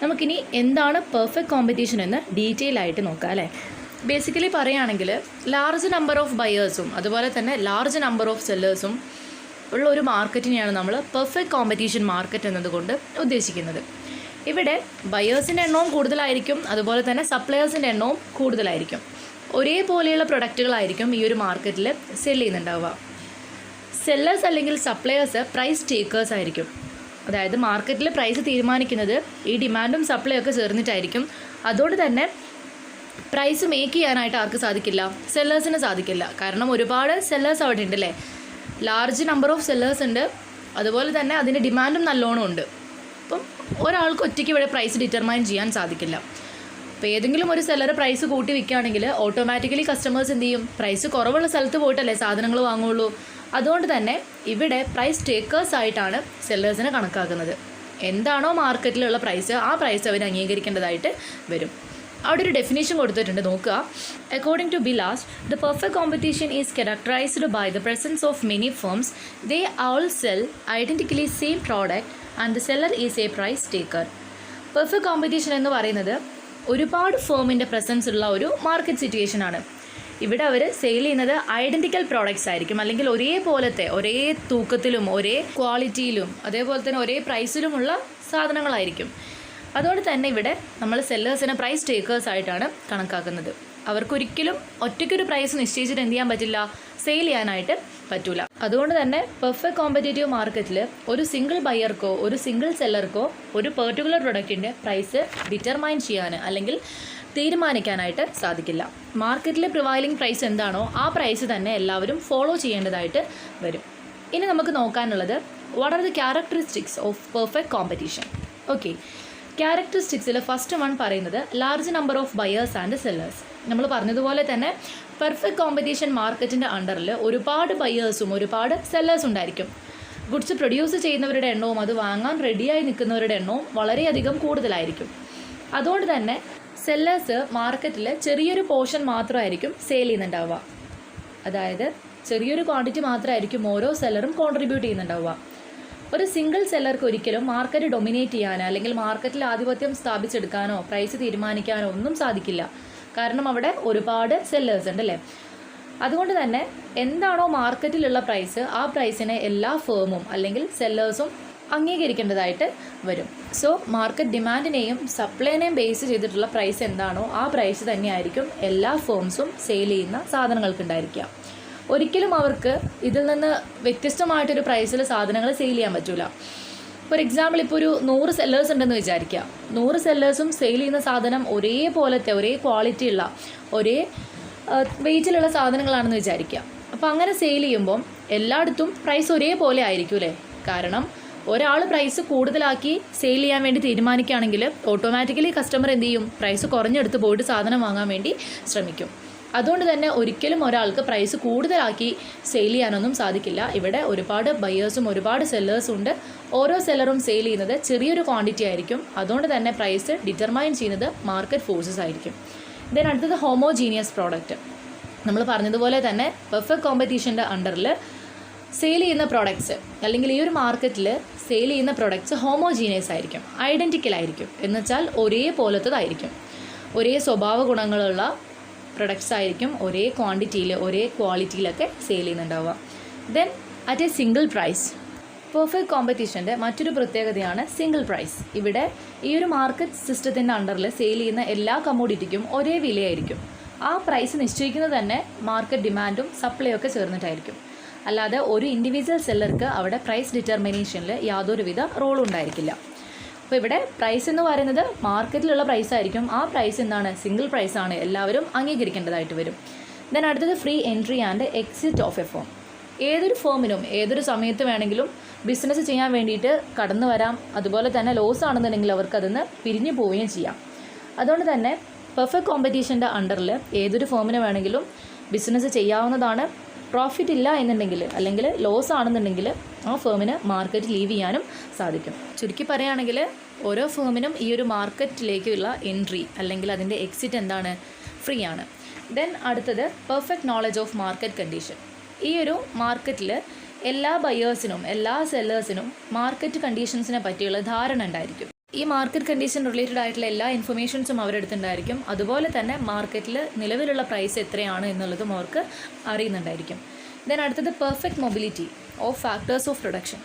നമുക്കിനി എന്താണ് പെർഫെക്റ്റ് കോമ്പറ്റീഷൻ എന്ന് ഡീറ്റെയിൽ ആയിട്ട് നോക്കാം അല്ലേ. ബേസിക്കലി പറയുകയാണെങ്കിൽ ലാർജ് നമ്പർ ഓഫ് ബയേഴ്സും അതുപോലെ തന്നെ ലാർജ് നമ്പർ ഓഫ് സെല്ലേഴ്സും ഉള്ള ഒരു മാർക്കറ്റിനെയാണ് നമ്മൾ പെർഫെക്റ്റ് കോമ്പറ്റീഷൻ മാർക്കറ്റ് എന്നതുകൊണ്ട് ഉദ്ദേശിക്കുന്നത്. ഇവിടെ ബയേഴ്സിൻ്റെ എണ്ണവും കൂടുതലായിരിക്കും, അതുപോലെ തന്നെ സപ്ലയേഴ്സിൻ്റെ എണ്ണവും കൂടുതലായിരിക്കും. ഒരേപോലെയുള്ള പ്രൊഡക്റ്റുകളായിരിക്കും ഈ ഒരു മാർക്കറ്റിൽ സെല് ചെയ്യുന്നുണ്ടാവുക. സെല്ലേഴ്സ് അല്ലെങ്കിൽ സപ്ലയേഴ്സ് പ്രൈസ് ടേക്കേഴ്സ് ആയിരിക്കും. അതായത് മാർക്കറ്റിൽ പ്രൈസ് തീരുമാനിക്കുന്നത് ഈ ഡിമാൻഡും സപ്ലൈ ഒക്കെ ചേർന്നിട്ടായിരിക്കും. അതുകൊണ്ട് തന്നെ പ്രൈസ് മേക്ക് ചെയ്യാനായിട്ട് ആർക്ക് സാധിക്കില്ല? സെല്ലേഴ്സിന് സാധിക്കില്ല. കാരണം ഒരുപാട് സെല്ലേഴ്സ് അവിടെ ഉണ്ട് അല്ലേ, ലാർജ് നമ്പർ ഓഫ് സെല്ലേഴ്സ് ഉണ്ട്, അതുപോലെ തന്നെ അതിൻ്റെ ഡിമാൻഡും നല്ലോണം ഉണ്ട്. അപ്പം ഒരാൾക്ക് ഒറ്റയ്ക്ക് ഇവിടെ പ്രൈസ് ഡിറ്റർമൈൻ ചെയ്യാൻ സാധിക്കില്ല. അപ്പോൾ ഏതെങ്കിലും ഒരു സെല്ലർ പ്രൈസ് കൂട്ടി വിൽക്കുകയാണെങ്കിൽ ഓട്ടോമാറ്റിക്കലി കസ്റ്റമേഴ്സ് എന്ത് ചെയ്യും? പ്രൈസ് കുറവുള്ള സ്ഥലത്ത് പോയിട്ടല്ലേ സാധനങ്ങൾ വാങ്ങുള്ളൂ. അതുകൊണ്ട് തന്നെ ഇവിടെ പ്രൈസ് ടേക്കേഴ്സ് ആയിട്ടാണ് സെല്ലേഴ്സിനെ കണക്കാക്കുന്നത്. എന്താണോ മാർക്കറ്റിലുള്ള പ്രൈസ് ആ പ്രൈസ് അവർ അംഗീകരിക്കേണ്ടതായിട്ട് വരും. അവിടെ ഒരു ഡെഫിനേഷൻ കൊടുത്തിട്ടുണ്ട്, നോക്കുക. According to Bilas, the perfect competition is characterised by the presence of many firms. They all sell identically same product and the seller is a price taker. Perfect competition എന്ന് പറയുന്നത് ഒരുപാട് ഫേമിൻ്റെ പ്രസൻസ് ഉള്ള ഒരു മാർക്കറ്റ് സിറ്റുവേഷൻ ആണ്. ഇവിടെ അവർ സെയിൽ ചെയ്യുന്നത് ഐഡൻറ്റിക്കൽ പ്രോഡക്റ്റ്സ് ആയിരിക്കും, അല്ലെങ്കിൽ ഒരേപോലത്തെ ഒരേ തൂക്കത്തിലും ഒരേ ക്വാളിറ്റിയിലും അതേപോലെ തന്നെ ഒരേ പ്രൈസിലുമുള്ള സാധനങ്ങളായിരിക്കും. അതുകൊണ്ട് തന്നെ ഇവിടെ നമ്മൾ സെല്ലേഴ്സിനെ പ്രൈസ് ടേക്കേഴ്സ് ആയിട്ടാണ് കണക്കാക്കുന്നത്. അവർക്കൊരിക്കലും ഒറ്റയ്ക്കൊരു പ്രൈസ് നിശ്ചയിച്ചിട്ട് എന്ത് ചെയ്യാൻ പറ്റില്ല? സെയിൽ ചെയ്യാനായിട്ട് പറ്റില്ല. അതുകൊണ്ട് തന്നെ പെർഫെക്റ്റ് കോമ്പറ്റേറ്റീവ് മാർക്കറ്റിൽ ഒരു സിംഗിൾ ബയർക്കോ ഒരു സിംഗിൾ സെല്ലർക്കോ ഒരു പെർട്ടിക്കുലർ പ്രൊഡക്റ്റിൻ്റെ പ്രൈസ് ഡിറ്റർമൈൻ ചെയ്യാൻ അല്ലെങ്കിൽ തീരുമാനിക്കാനായിട്ട് സാധിക്കില്ല. മാർക്കറ്റിലെ പ്രിവൈലിംഗ് പ്രൈസ് എന്താണോ ആ പ്രൈസ് തന്നെ എല്ലാവരും ഫോളോ ചെയ്യേണ്ടതായിട്ട് വരും. ഇനി നമുക്ക് നോക്കാനുള്ളത് what are the characteristics of perfect competition. Okay, ക്യാരക്ടറിസ്റ്റിക്സിൽ ഫസ്റ്റ് വൺ പറയുന്നത് large number of buyers and sellers. നമ്മൾ പറഞ്ഞതുപോലെ തന്നെ പെർഫെക്റ്റ് കോമ്പറ്റീഷൻ മാർക്കറ്റിൻ്റെ അണ്ടറിൽ ഒരുപാട് ബയേഴ്സും ഒരുപാട് സെല്ലേഴ്സും ഉണ്ടായിരിക്കും. ഗുഡ്സ് പ്രൊഡ്യൂസ് ചെയ്യുന്നവരുടെ എണ്ണവും അത് വാങ്ങാൻ റെഡിയായി നിൽക്കുന്നവരുടെ എണ്ണവും വളരെയധികം കൂടുതലായിരിക്കും. അതുകൊണ്ട് തന്നെ സെല്ലേഴ്സ് മാർക്കറ്റിൽ ചെറിയൊരു പോർഷൻ മാത്രമായിരിക്കും സെയിൽ ചെയ്യുന്നുണ്ടാവുക. അതായത് ചെറിയൊരു ക്വാണ്ടിറ്റി മാത്രമായിരിക്കും ഓരോ സെല്ലറും കോൺട്രിബ്യൂട്ട് ചെയ്യുന്നുണ്ടാവുക. ഒരു സിംഗിൾ സെല്ലർക്ക് ഒരിക്കലും മാർക്കറ്റ് ഡൊമിനേറ്റ് ചെയ്യാനോ അല്ലെങ്കിൽ മാർക്കറ്റിൽ ആധിപത്യം സ്ഥാപിച്ചെടുക്കാനോ പ്രൈസ് തീരുമാനിക്കാനോ ഒന്നും സാധിക്കില്ല. കാരണം അവിടെ ഒരുപാട് സെല്ലേഴ്സ് ഉണ്ട് അല്ലേ. അതുകൊണ്ട് തന്നെ എന്താണോ മാർക്കറ്റിലുള്ള പ്രൈസ് ആ പ്രൈസിനെ എല്ലാ ഫേമും അല്ലെങ്കിൽ സെല്ലേഴ്സും അംഗീകരിക്കേണ്ടതായിട്ട് വരും. സോ മാർക്കറ്റ് ഡിമാൻഡിനെയും സപ്ലൈനെയും ബേസ് ചെയ്തിട്ടുള്ള പ്രൈസ് എന്താണോ ആ പ്രൈസ് തന്നെയായിരിക്കും എല്ലാ ഫേംസും സെയിൽ ചെയ്യുന്ന സാധനങ്ങൾക്കുണ്ടായിരിക്കുക. ഒരിക്കലും അവർക്ക് ഇതിൽ നിന്ന് വ്യത്യസ്തമായിട്ടൊരു പ്രൈസിൽ സാധനങ്ങൾ സെയിൽ ചെയ്യാൻ പറ്റില്ല. ഫോർ എക്സാമ്പിൾ, ഇപ്പോൾ ഒരു 100 സെല്ലേഴ്സ് ഉണ്ടെന്ന് വിചാരിക്കുക. 100 സെല്ലേഴ്സും സെയിൽ ചെയ്യുന്ന സാധനം ഒരേപോലത്തെ ഒരേ ക്വാളിറ്റി ഉള്ള ഒരേ വെയിറ്റിലുള്ള സാധനങ്ങളാണെന്ന് വിചാരിക്കുക. അപ്പോൾ അങ്ങനെ സെയിൽ ചെയ്യുമ്പം എല്ലായിടത്തും പ്രൈസ് ഒരേപോലെ ആയിരിക്കും അല്ലേ. കാരണം ഒരാൾ പ്രൈസ് കൂടുതലാക്കി സെയിൽ ചെയ്യാൻ വേണ്ടി തീരുമാനിക്കുകയാണെങ്കിൽ ഓട്ടോമാറ്റിക്കലി കസ്റ്റമർ എന്ത് ചെയ്യും? പ്രൈസ് കുറഞ്ഞെടുത്ത് പോയിട്ട് സാധനം വാങ്ങാൻ വേണ്ടി ശ്രമിക്കും. അതുകൊണ്ട് തന്നെ ഒരിക്കലും ഒരാൾക്ക് പ്രൈസ് കൂടുതലാക്കി സെയിൽ ചെയ്യാനൊന്നും സാധിക്കില്ല. ഇവിടെ ഒരുപാട് ബയേഴ്സും ഒരുപാട് സെല്ലേഴ്സും ഉണ്ട്. ഓരോ സെല്ലറും സെയിൽ ചെയ്യുന്നത് ചെറിയൊരു ക്വാണ്ടിറ്റി ആയിരിക്കും. അതുകൊണ്ട് തന്നെ പ്രൈസ് ഡിറ്റർമൈൻ ചെയ്യുന്നത് മാർക്കറ്റ് ഫോഴ്സസ് ആയിരിക്കും. ദെൻ അടുത്തത് ഹോമോജീനിയസ് പ്രോഡക്റ്റ്. നമ്മൾ പറഞ്ഞതുപോലെ തന്നെ പെർഫെക്റ്റ് കോമ്പറ്റീഷൻ്റെ അണ്ടറിൽ സെയിൽ ചെയ്യുന്ന പ്രോഡക്ട്സ് അല്ലെങ്കിൽ ഈ ഒരു മാർക്കറ്റിൽ സെയിൽ ചെയ്യുന്ന പ്രോഡക്ട്സ് ഹോമോജീനിയസ് ആയിരിക്കും, ഐഡൻറ്റിക്കൽ ആയിരിക്കും. എന്നുവെച്ചാൽ ഒരേപോലത്തതായിരിക്കും, ഒരേ സ്വഭാവ ഗുണങ്ങളുള്ള പ്രൊഡക്ട്സ് ആയിരിക്കും ഒരേ ക്വാണ്ടിറ്റിയിൽ ഒരേ ക്വാളിറ്റിയിലൊക്കെ സെയിൽ ചെയ്യുന്നുണ്ടാവുക. Then at a single price. Perfect കോമ്പറ്റീഷൻ്റെ മറ്റൊരു പ്രത്യേകതയാണ് സിംഗിൾ പ്രൈസ്. ഇവിടെ ഈ ഒരു മാർക്കറ്റ് സിസ്റ്റത്തിൻ്റെ അണ്ടറിൽ സെയിൽ ചെയ്യുന്ന എല്ലാ കമ്മോഡിറ്റിക്കും ഒരേ വിലയായിരിക്കും. ആ പ്രൈസ് നിശ്ചയിക്കുന്നത് തന്നെ മാർക്കറ്റ് ഡിമാൻഡും സപ്ലൈയും ഒക്കെ ചേർന്നിട്ടായിരിക്കും. അല്ലാതെ ഒരു ഇൻഡിവിജ്വൽ സെല്ലർക്ക് അവിടെ പ്രൈസ് ഡിറ്റർമിനേഷനിൽ യാതൊരുവിധ റോളും ഉണ്ടായിരിക്കില്ല. അപ്പോൾ ഇവിടെ പ്രൈസ് എന്ന് പറയുന്നത് മാർക്കറ്റിലുള്ള പ്രൈസ് ആയിരിക്കും. ആ പ്രൈസ് എന്താണ്? സിംഗിൾ പ്രൈസാണ്, എല്ലാവരും അംഗീകരിക്കേണ്ടതായിട്ട് വരും. ദെൻ അടുത്തത് free entry and exit of A firm. ഏതൊരു ഫേമിനും ഏതൊരു സമയത്ത് വേണമെങ്കിലും ബിസിനസ് ചെയ്യാൻ വേണ്ടിയിട്ട് കടന്നു വരാം. അതുപോലെ തന്നെ ലോസ് ആണെന്നുണ്ടെങ്കിൽ അവർക്ക് അതിൽ നിന്ന് പിരിഞ്ഞു പോവുകയും ചെയ്യാം. അതുകൊണ്ട് തന്നെ പെർഫെക്റ്റ് കോമ്പറ്റീഷൻ്റെ അണ്ടറിൽ ഏതൊരു ഫേമിന് വേണമെങ്കിലും ബിസിനസ് ചെയ്യാവുന്നതാണ്. പ്രോഫിറ്റ് ഇല്ല എന്നുണ്ടെങ്കിൽ അല്ലെങ്കിൽ ലോസ് ആണെന്നുണ്ടെങ്കിൽ ആ ഫേമിന് മാർക്കറ്റ് ലീവ് ചെയ്യാനും സാധിക്കും. ചുരുക്കി പറയുകയാണെങ്കിൽ ഓരോ ഫേമിനും ഈ ഒരു മാർക്കറ്റിലേക്കുള്ള എൻട്രി അല്ലെങ്കിൽ അതിൻ്റെ എക്സിറ്റ് എന്താണ്? ഫ്രീ ആണ്. ദെൻ അടുത്തത് perfect knowledge of market condition. ഈ ഒരു മാർക്കറ്റിൽ എല്ലാ ബയേഴ്സിനും എല്ലാ സെല്ലേഴ്സിനും മാർക്കറ്റ് കണ്ടീഷൻസിനെ പറ്റിയുള്ള ധാരണ ഉണ്ടായിരിക്കും. ഈ മാർക്കറ്റ് കണ്ടീഷൻ റിലേറ്റഡ് ആയിട്ടുള്ള എല്ലാ ഇൻഫർമേഷൻസും അവരുടെ അടുത്തുണ്ടായിരിക്കും. അതുപോലെ തന്നെ മാർക്കറ്റിൽ നിലവിലുള്ള പ്രൈസ് എത്രയാണ് എന്നുള്ളതും അവർക്ക് അറിയുന്നുണ്ടായിരിക്കും. ദെൻ അടുത്തത് perfect mobility of factors of production.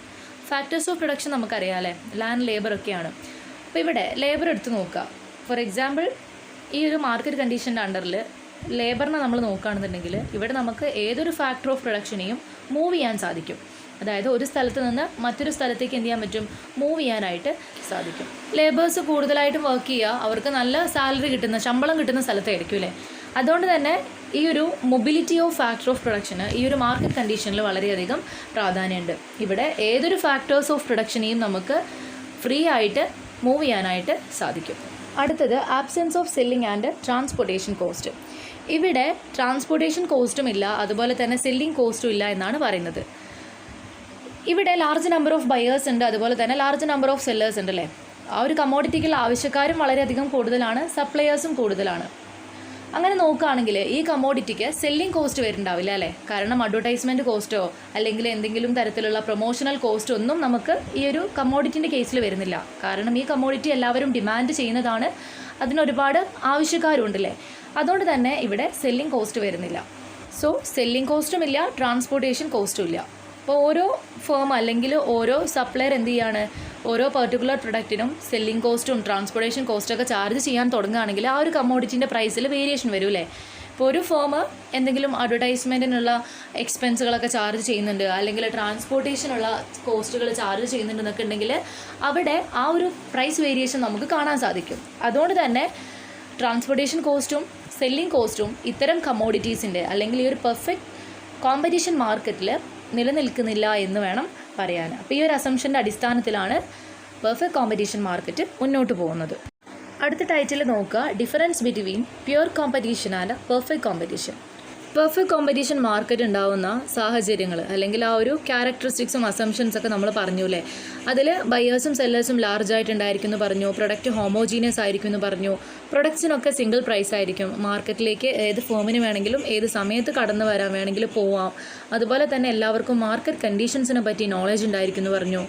Factors of production നമുക്കറിയാമല്ലേ, ലാൻഡ്, ലേബർ ഒക്കെയാണ്. അപ്പോൾ ഇവിടെ ലേബർ എടുത്ത് നോക്കുക. ഫോർ എക്സാമ്പിൾ ഈ ഒരു മാർക്കറ്റ് കണ്ടീഷൻ്റെ അണ്ടറിൽ ലേബറിനെ നമ്മൾ നോക്കുകയാണെന്നുണ്ടെങ്കിൽ ഇവിടെ നമുക്ക് ഏതൊരു ഫാക്ടർ ഓഫ് പ്രൊഡക്ഷനെയും മൂവ് ചെയ്യാൻ സാധിക്കും. അതായത് ഒരു സ്ഥലത്ത് നിന്ന് മറ്റൊരു സ്ഥലത്തേക്ക് എന്ത് ചെയ്യാൻ പറ്റും? മൂവ് ചെയ്യാനായിട്ട് സാധിക്കും. ലേബേഴ്സ് കൂടുതലായിട്ടും വർക്ക് ചെയ്യുക അവർക്ക് നല്ല സാലറി കിട്ടുന്ന, ശമ്പളം കിട്ടുന്ന സ്ഥലത്തായിരിക്കും അല്ലേ. അതുകൊണ്ട് തന്നെ ഈ ഒരു mobility of factor of production ഈ ഒരു മാർക്കറ്റ് കണ്ടീഷനിൽ വളരെയധികം പ്രാധാന്യമുണ്ട്. ഇവിടെ ഏതൊരു ഫാക്ടേഴ്സ് ഓഫ് പ്രൊഡക്ഷനെയും നമുക്ക് ഫ്രീ ആയിട്ട് മൂവ് ചെയ്യാനായിട്ട് സാധിക്കും. അടുത്തത് absence of selling and transportation cost. ഇവിടെ ട്രാൻസ്പോർട്ടേഷൻ കോസ്റ്റും ഇല്ല, അതുപോലെ തന്നെ സെല്ലിംഗ് കോസ്റ്റും ഇല്ല എന്നാണ് പറയുന്നത്. ഇവിടെ ലാർജ് നമ്പർ ഓഫ് ബയേഴ്സ് ഉണ്ട്, അതുപോലെ തന്നെ ലാർജ് നമ്പർ ഓഫ് സെല്ലേഴ്സ് ഉണ്ട് അല്ലേ. ആ ഒരു കമ്മോഡിറ്റിക്കുള്ള ആവശ്യക്കാരും വളരെയധികം കൂടുതലാണ്, സപ്ലയേഴ്സും കൂടുതലാണ്. അങ്ങനെ നോക്കുകയാണെങ്കിൽ ഈ കമ്മോഡിറ്റിക്ക് സെല്ലിംഗ് കോസ്റ്റ് വരുന്നുണ്ടാവില്ല അല്ലേ. കാരണം അഡ്വർടൈസ്മെൻറ്റ് കോസ്റ്റോ അല്ലെങ്കിൽ എന്തെങ്കിലും തരത്തിലുള്ള പ്രൊമോഷണൽ കോസ്റ്റോ ഒന്നും നമുക്ക് ഈ ഒരു കമ്മോഡിറ്റിൻ്റെ കേസിൽ വരുന്നില്ല. കാരണം ഈ കമ്മോഡിറ്റി എല്ലാവരും ഡിമാൻഡ് ചെയ്യുന്നതാണ്, അതിനൊരുപാട് ആവശ്യക്കാരുണ്ടല്ലേ. അതുകൊണ്ട് തന്നെ ഇവിടെ സെല്ലിംഗ് കോസ്റ്റ് വരുന്നില്ല. സോ സെല്ലിംഗ് കോസ്റ്റും ഇല്ല, ട്രാൻസ്പോർട്ടേഷൻ കോസ്റ്റും ഇല്ല. അപ്പോൾ ഓരോ ഫേം അല്ലെങ്കിൽ ഓരോ സപ്ലയർ എന്ത് ചെയ്യാണ്, ഓരോ പെർട്ടിക്കുലർ പ്രൊഡക്റ്റിനും സെല്ലിംഗ് കോസ്റ്റും ട്രാൻസ്പോർട്ടേഷൻ കോസ്റ്റൊക്കെ ചാർജ് ചെയ്യാൻ തുടങ്ങുകയാണെങ്കിൽ ആ ഒരു കമ്മോഡിറ്റിൻ്റെ പ്രൈസിൽ വേരിയേഷൻ വരും അല്ലേ. ഇപ്പോൾ ഒരു ഫേം എന്തെങ്കിലും അഡ്വർടൈസ്മെൻറ്റിനുള്ള എക്സ്പെൻസുകളൊക്കെ ചാർജ് ചെയ്യുന്നുണ്ട്, അല്ലെങ്കിൽ ട്രാൻസ്പോർട്ടേഷനുള്ള കോസ്റ്റുകൾ ചാർജ് ചെയ്യുന്നുണ്ടെന്നൊക്കെ ഉണ്ടെങ്കിൽ അവിടെ ആ ഒരു പ്രൈസ് വേരിയേഷൻ നമുക്ക് കാണാൻ സാധിക്കും. അതുകൊണ്ട് തന്നെ ട്രാൻസ്പോർട്ടേഷൻ കോസ്റ്റും സെല്ലിംഗ് കോസ്റ്റും ഇത്തരം കമ്മോഡിറ്റീസിൻ്റെ അല്ലെങ്കിൽ ഈ ഒരു പെർഫെക്റ്റ് കോമ്പറ്റീഷൻ മാർക്കറ്റിൽ നിലനിൽക്കുന്നില്ല എന്ന് വേണം പറയാൻ. അപ്പോൾ ഈ ഒരു അസംഷൻ്റെ അടിസ്ഥാനത്തിലാണ് പെർഫെക്റ്റ് കോമ്പറ്റീഷൻ മാർക്കറ്റ് മുന്നോട്ട് പോകുന്നത്. അടുത്ത ടൈറ്റിൽ നോക്കുക, difference between pure competition and perfect competition. Perfect competition market ഉണ്ടാവുന്ന സാഹചര്യങ്ങൾ അല്ലെങ്കിൽ ആ ഒരു ക്യാരക്ടറിസ്റ്റിക്സും അസംഷൻസ് ഒക്കെ നമ്മൾ പറഞ്ഞു അല്ലേ. അതിൽ ബയേഴ്സും സെല്ലേഴ്സും ലാർജായിട്ടുണ്ടായിരിക്കും എന്ന് പറഞ്ഞു, പ്രൊഡക്റ്റ് ഹോമോജീനിയസ് ആയിരിക്കും എന്ന് പറഞ്ഞു, പ്രൊഡക്ട്സിനൊക്കെ സിംഗിൾ പ്രൈസ് ആയിരിക്കും, മാർക്കറ്റിലേക്ക് ഏത് ഫേമിന് വേണമെങ്കിലും ഏത് സമയത്ത് കടന്നു വരാൻ വേണമെങ്കിൽ പോവാം, അതുപോലെ തന്നെ എല്ലാവർക്കും മാർക്കറ്റ് കണ്ടീഷൻസിനെ പറ്റി നോളജ് ഉണ്ടായിരിക്കും എന്ന് പറഞ്ഞു.